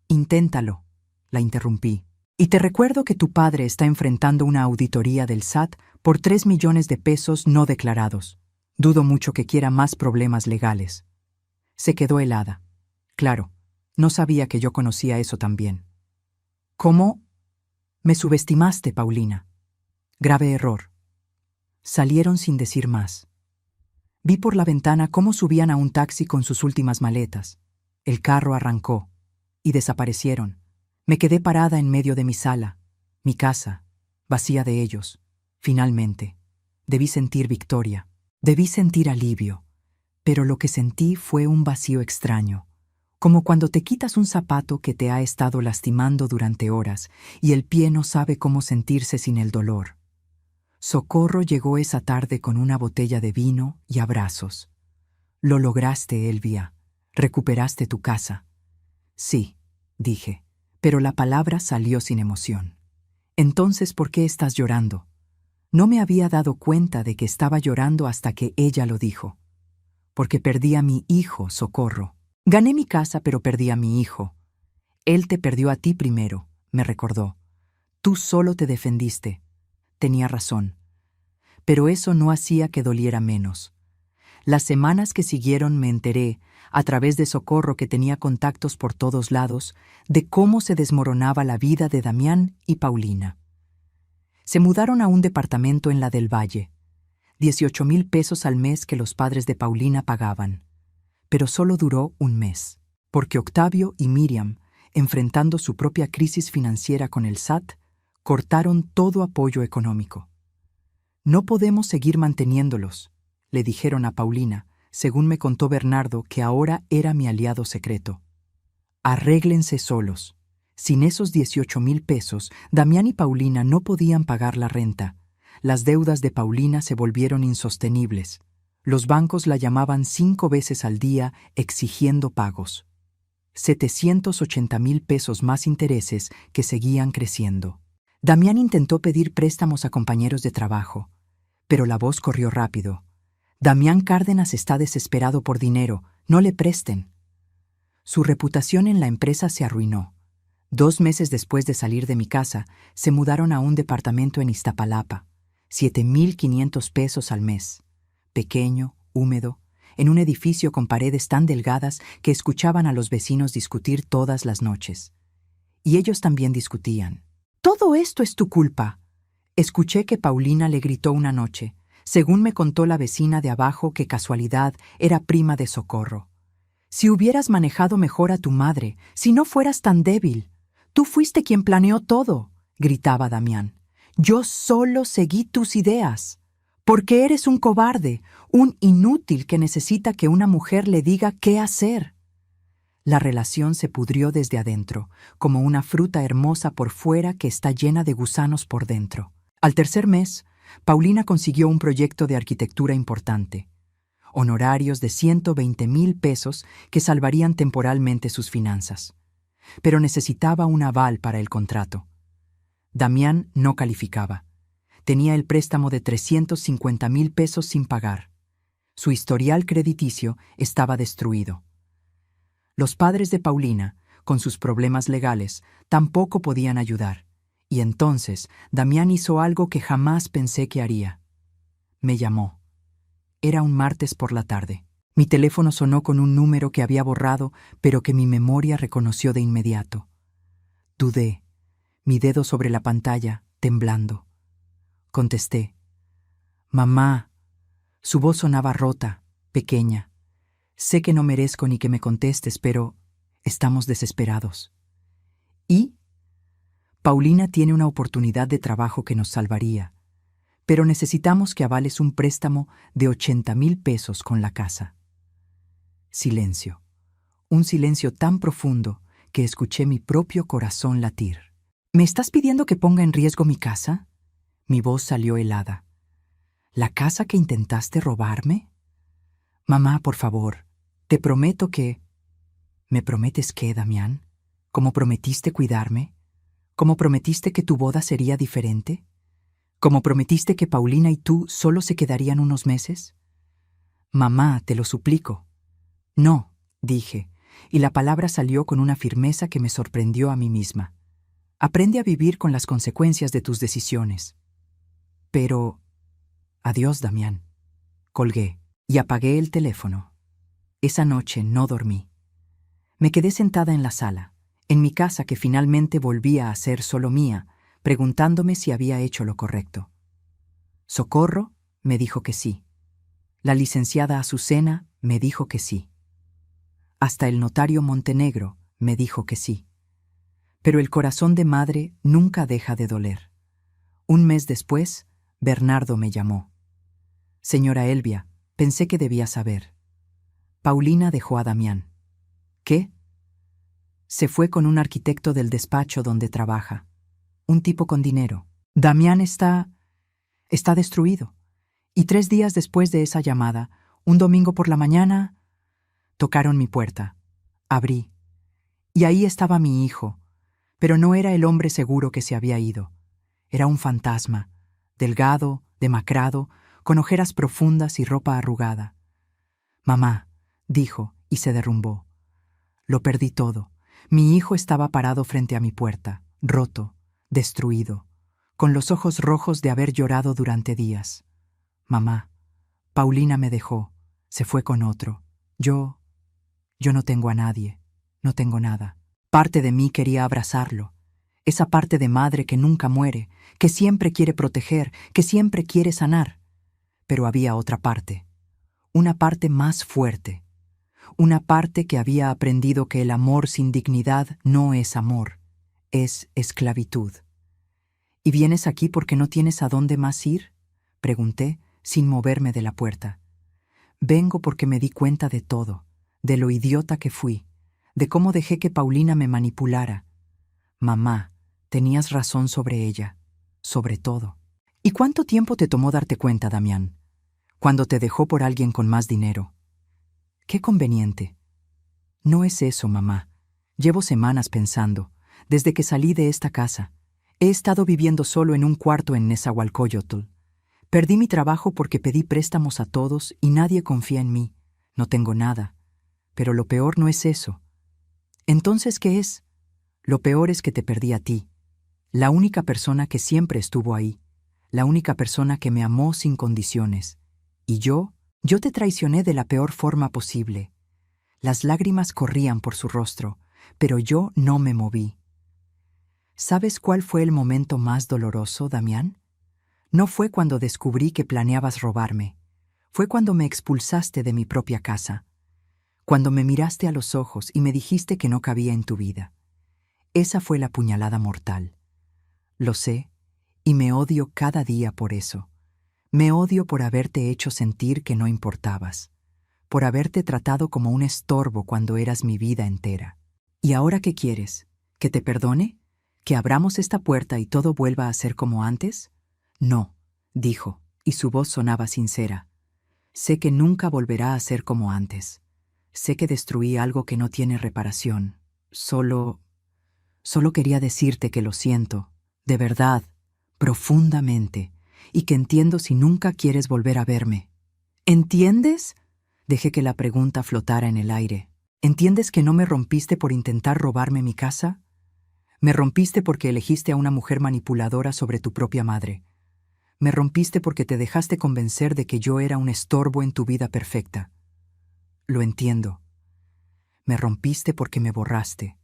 «Inténtalo», la interrumpí. «Y te recuerdo que tu padre está enfrentando una auditoría del SAT por 3 millones de pesos no declarados. Dudo mucho que quiera más problemas legales». Se quedó helada. Claro, no sabía que yo conocía eso también. «¿Cómo? Me subestimaste, Paulina». «Grave error». Salieron sin decir más. Vi por la ventana cómo subían a un taxi con sus últimas maletas. El carro arrancó y desaparecieron. Me quedé parada en medio de mi sala, mi casa, vacía de ellos. Finalmente, debí sentir victoria, debí sentir alivio, pero lo que sentí fue un vacío extraño, como cuando te quitas un zapato que te ha estado lastimando durante horas y el pie no sabe cómo sentirse sin el dolor. Socorro llegó esa tarde con una botella de vino y abrazos. Lo lograste, Elvia. Recuperaste tu casa. Sí, dije, pero la palabra salió sin emoción. Entonces, ¿por qué estás llorando? No me había dado cuenta de que estaba llorando hasta que ella lo dijo. Porque perdí a mi hijo, Socorro. Gané mi casa, pero perdí a mi hijo. Él te perdió a ti primero, me recordó. Tú solo te defendiste. Tenía razón. Pero eso no hacía que doliera menos. Las semanas que siguieron me enteré, a través de Socorro que tenía contactos por todos lados, de cómo se desmoronaba la vida de Damián y Paulina. Se mudaron a un departamento en la del Valle, 18,000 pesos al mes que los padres de Paulina pagaban. Pero solo duró un mes, porque Octavio y Miriam, enfrentando su propia crisis financiera con el SAT, cortaron todo apoyo económico. No podemos seguir manteniéndolos, le dijeron a Paulina, según me contó Bernardo, que ahora era mi aliado secreto. Arréglense solos. Sin esos 18,000 pesos, Damián y Paulina no podían pagar la renta. Las deudas de Paulina se volvieron insostenibles. Los bancos la llamaban 5 veces al día exigiendo pagos. 780,000 pesos más intereses que seguían creciendo. Damián intentó pedir préstamos a compañeros de trabajo, pero la voz corrió rápido. Damián Cárdenas está desesperado por dinero, no le presten. Su reputación en la empresa se arruinó. 2 meses después de salir de mi casa, se mudaron a un departamento en Iztapalapa, 7,500 pesos al mes. Pequeño, húmedo, en un edificio con paredes tan delgadas que escuchaban a los vecinos discutir todas las noches. Y ellos también discutían. «Todo esto es tu culpa», escuché que Paulina le gritó una noche, según me contó la vecina de abajo que casualidad era prima de Socorro. «Si hubieras manejado mejor a tu madre, si no fueras tan débil. Tú fuiste quien planeó todo», gritaba Damián. «Yo solo seguí tus ideas. Porque eres un cobarde, un inútil que necesita que una mujer le diga qué hacer». La relación se pudrió desde adentro, como una fruta hermosa por fuera que está llena de gusanos por dentro. Al tercer mes, Paulina consiguió un proyecto de arquitectura importante. Honorarios de 120,000 pesos que salvarían temporalmente sus finanzas. Pero necesitaba un aval para el contrato. Damián no calificaba. Tenía el préstamo de 350,000 pesos sin pagar. Su historial crediticio estaba destruido. Los padres de Paulina, con sus problemas legales, tampoco podían ayudar. Y entonces Damián hizo algo que jamás pensé que haría. Me llamó. Era un martes por la tarde. Mi teléfono sonó con un número que había borrado, pero que mi memoria reconoció de inmediato. Dudé, mi dedo sobre la pantalla, temblando. Contesté. «Mamá». Su voz sonaba rota, pequeña. «Sé que no merezco ni que me contestes, pero estamos desesperados». ¿Y? «Paulina tiene una oportunidad de trabajo que nos salvaría, pero necesitamos que avales un préstamo de 80,000 pesos con la casa». Silencio. Un silencio tan profundo que escuché mi propio corazón latir. «¿Me estás pidiendo que ponga en riesgo mi casa?» Mi voz salió helada. «¿La casa que intentaste robarme?» «Mamá, por favor, te prometo que...» «¿Me prometes qué, Damián? ¿Cómo prometiste cuidarme? ¿Cómo prometiste que tu boda sería diferente? ¿Cómo prometiste que Paulina y tú solo se quedarían unos meses?» «Mamá, te lo suplico». «No», dije, y la palabra salió con una firmeza que me sorprendió a mí misma. «Aprende a vivir con las consecuencias de tus decisiones». «Pero...» «Adiós, Damián». Colgué y apagué el teléfono. Esa noche no dormí. Me quedé sentada en la sala, en mi casa que finalmente volvía a ser solo mía, preguntándome si había hecho lo correcto. Socorro me dijo que sí. La licenciada Azucena me dijo que sí. Hasta el notario Montenegro me dijo que sí. Pero el corazón de madre nunca deja de doler. Un mes después, Bernardo me llamó. Señora Elvia, pensé que debía saber. Paulina dejó a Damián. ¿Qué? Se fue con un arquitecto del despacho donde trabaja. Un tipo con dinero. Damián está destruido. Y 3 días después de esa llamada, un domingo por la mañana, tocaron mi puerta. Abrí. Y ahí estaba mi hijo. Pero no era el hombre seguro que se había ido. Era un fantasma, delgado, demacrado, con ojeras profundas y ropa arrugada. Mamá, dijo, y se derrumbó. Lo perdí todo. Mi hijo estaba parado frente a mi puerta, roto, destruido, con los ojos rojos de haber llorado durante días. Mamá, Paulina me dejó, se fue con otro. Yo no tengo a nadie, no tengo nada. Parte de mí quería abrazarlo. Esa parte de madre que nunca muere, que siempre quiere proteger, que siempre quiere sanar. Pero había otra parte, una parte más fuerte, una parte que había aprendido que el amor sin dignidad no es amor, es esclavitud. ¿Y vienes aquí porque no tienes a dónde más ir?, pregunté, sin moverme de la puerta. Vengo porque me di cuenta de todo, de lo idiota que fui, de cómo dejé que Paulina me manipulara. Mamá, tenías razón sobre ella, sobre todo. ¿Y cuánto tiempo te tomó darte cuenta, Damián? Cuando te dejó por alguien con más dinero. Qué conveniente. No es eso, mamá. Llevo semanas pensando, desde que salí de esta casa. He estado viviendo solo en un cuarto en Nezahualcóyotl. Perdí mi trabajo porque pedí préstamos a todos y nadie confía en mí. No tengo nada. Pero lo peor no es eso. ¿Entonces qué es? Lo peor es que te perdí a ti, la única persona que siempre estuvo ahí, la única persona que me amó sin condiciones. Y yo te traicioné de la peor forma posible. Las lágrimas corrían por su rostro, pero yo no me moví. ¿Sabes cuál fue el momento más doloroso, Damián? No fue cuando descubrí que planeabas robarme. Fue cuando me expulsaste de mi propia casa. Cuando me miraste a los ojos y me dijiste que no cabía en tu vida. Esa fue la puñalada mortal. Lo sé, y me odio cada día por eso. Me odio por haberte hecho sentir que no importabas, por haberte tratado como un estorbo cuando eras mi vida entera. ¿Y ahora qué quieres? ¿Que te perdone? ¿Que abramos esta puerta y todo vuelva a ser como antes? No, dijo, y su voz sonaba sincera. Sé que nunca volverá a ser como antes. Sé que destruí algo que no tiene reparación. Solo quería decirte que lo siento, de verdad, profundamente, y que entiendo si nunca quieres volver a verme. ¿Entiendes? Dejé que la pregunta flotara en el aire. ¿Entiendes que no me rompiste por intentar robarme mi casa? Me rompiste porque elegiste a una mujer manipuladora sobre tu propia madre. Me rompiste porque te dejaste convencer de que yo era un estorbo en tu vida perfecta. Lo entiendo. Me rompiste porque me borraste.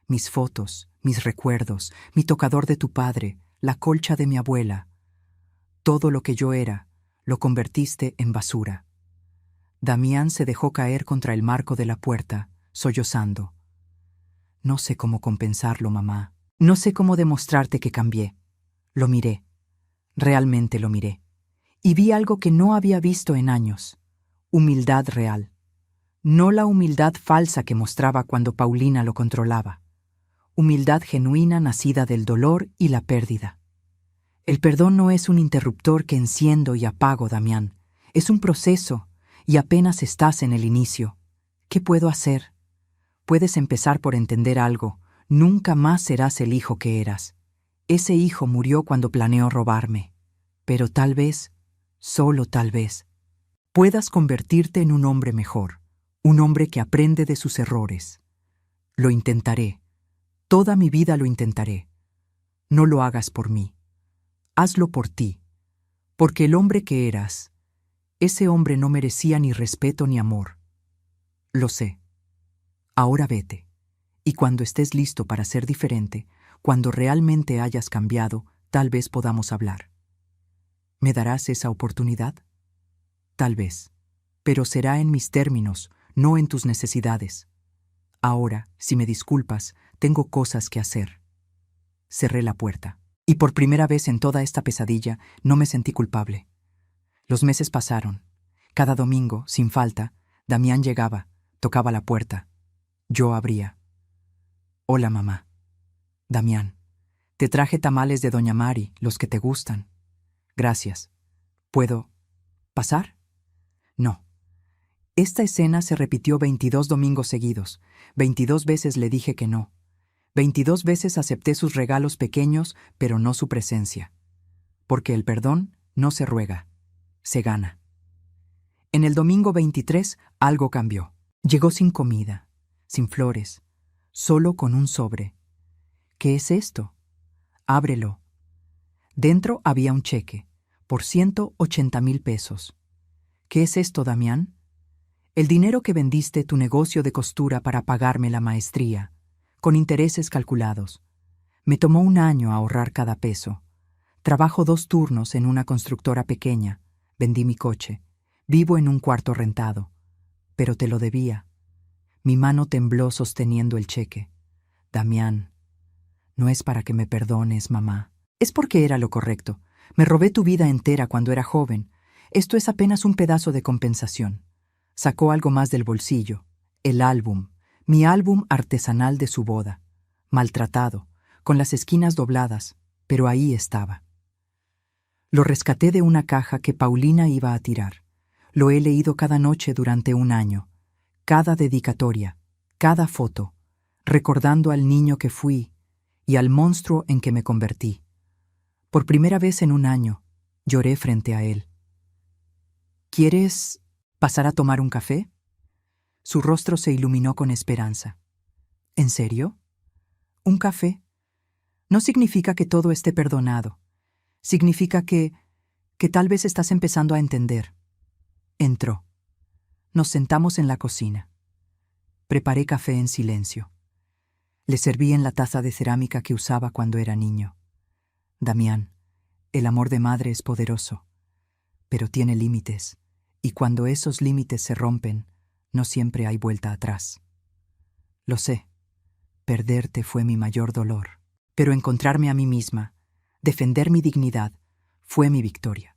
Mis fotos, mis recuerdos, mi tocador de tu padre, la colcha de mi abuela. Todo lo que yo era, lo convertiste en basura. Damián se dejó caer contra el marco de la puerta, sollozando. No sé cómo compensarlo, mamá. No sé cómo demostrarte que cambié. Lo miré. Realmente lo miré. Y vi algo que no había visto en años. Humildad real. No la humildad falsa que mostraba cuando Paulina lo controlaba. Humildad genuina nacida del dolor y la pérdida. El perdón no es un interruptor que enciendo y apago, Damián. Es un proceso, y apenas estás en el inicio. ¿Qué puedo hacer? Puedes empezar por entender algo. Nunca más serás el hijo que eras. Ese hijo murió cuando planeó robarme. Pero tal vez, solo tal vez, puedas convertirte en un hombre mejor. Un hombre que aprende de sus errores. Lo intentaré. Toda mi vida lo intentaré. No lo hagas por mí. Hazlo por ti. Porque el hombre que eras, ese hombre no merecía ni respeto ni amor. Lo sé. Ahora vete. Y cuando estés listo para ser diferente, cuando realmente hayas cambiado, tal vez podamos hablar. ¿Me darás esa oportunidad? Tal vez. pero será en mis términos, no en tus necesidades. Ahora, si me disculpas, tengo cosas que hacer. Cerré la puerta. Y por primera vez en toda esta pesadilla no me sentí culpable. Los meses pasaron. Cada domingo, sin falta, Damián llegaba, tocaba la puerta. Yo abría. Hola, mamá. Damián, te traje tamales de Doña Mari, los que te gustan. Gracias. ¿Puedo pasar? No. Esta escena se repitió 22 domingos seguidos. 22 veces le dije que no. 22 veces acepté sus regalos pequeños, pero no su presencia. Porque el perdón no se ruega, se gana. En el domingo 23 algo cambió. Llegó sin comida, sin flores, solo con un sobre. ¿Qué es esto? Ábrelo. Dentro había un cheque, por 180,000 pesos. ¿Qué es esto, Damián? El dinero que vendiste tu negocio de costura para pagarme la maestría, con intereses calculados. Me tomó 1 año ahorrar cada peso. Trabajo 2 turnos en una constructora pequeña. Vendí mi coche. Vivo en un cuarto rentado. Pero te lo debía. Mi mano tembló sosteniendo el cheque. Damián, no es para que me perdones, mamá. Es porque era lo correcto. Me robé tu vida entera cuando era joven. Esto es apenas un pedazo de compensación. Sacó algo más del bolsillo. El álbum. Mi álbum artesanal de su boda. Maltratado, con las esquinas dobladas, pero ahí estaba. Lo rescaté de una caja que Paulina iba a tirar. Lo he leído cada noche durante 1 año. Cada dedicatoria, cada foto, recordando al niño que fui y al monstruo en que me convertí. Por primera vez en 1 año, lloré frente a él. ¿Quieres pasar a tomar un café? Su rostro se iluminó con esperanza. ¿En serio? ¿Un café? No significa que todo esté perdonado. Significa que tal vez estás empezando a entender. Entró. Nos sentamos en la cocina. Preparé café en silencio. Le serví en la taza de cerámica que usaba cuando era niño. Damián, el amor de madre es poderoso, pero tiene límites, y cuando esos límites se rompen, no siempre hay vuelta atrás. Lo sé, perderte fue mi mayor dolor, pero encontrarme a mí misma, defender mi dignidad, fue mi victoria.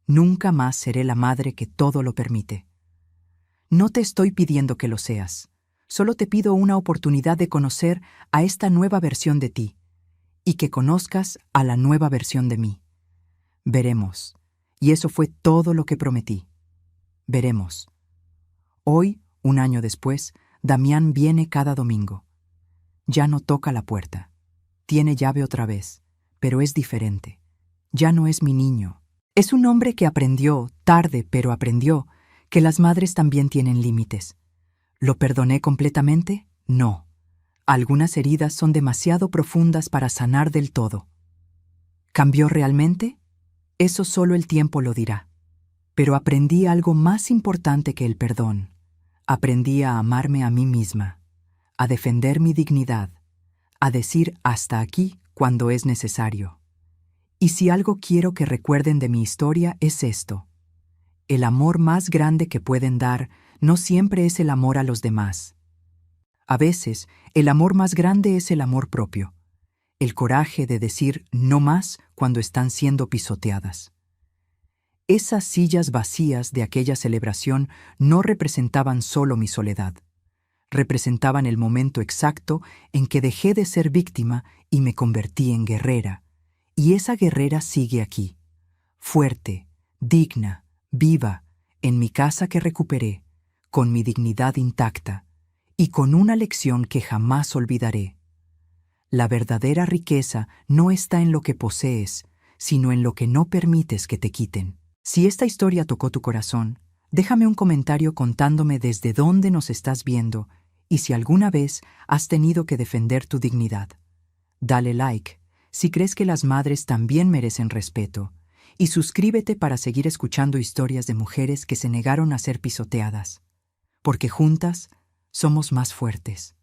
Nunca más seré la madre que todo lo permite. No te estoy pidiendo que lo seas, solo te pido una oportunidad de conocer a esta nueva versión de ti, y que conozcas a la nueva versión de mí. Veremos, y eso fue todo lo que prometí. Veremos. Hoy, 1 año después, Damián viene cada domingo. Ya no toca la puerta. Tiene llave otra vez, pero es diferente. Ya no es mi niño. Es un hombre que aprendió, tarde, pero aprendió, que las madres también tienen límites. ¿Lo perdoné completamente? No. Algunas heridas son demasiado profundas para sanar del todo. ¿Cambió realmente? Eso solo el tiempo lo dirá. Pero aprendí algo más importante que el perdón. Aprendí a amarme a mí misma, a defender mi dignidad, a decir hasta aquí cuando es necesario. Y si algo quiero que recuerden de mi historia es esto: el amor más grande que pueden dar no siempre es el amor a los demás. A veces, el amor más grande es el amor propio, el coraje de decir no más cuando están siendo pisoteadas. Esas sillas vacías de aquella celebración no representaban solo mi soledad. Representaban el momento exacto en que dejé de ser víctima y me convertí en guerrera. Y esa guerrera sigue aquí, fuerte, digna, viva, en mi casa que recuperé, con mi dignidad intacta y con una lección que jamás olvidaré. La verdadera riqueza no está en lo que posees, sino en lo que no permites que te quiten. Si esta historia tocó tu corazón, déjame un comentario contándome desde dónde nos estás viendo y si alguna vez has tenido que defender tu dignidad. Dale like si crees que las madres también merecen respeto y suscríbete para seguir escuchando historias de mujeres que se negaron a ser pisoteadas, porque juntas somos más fuertes.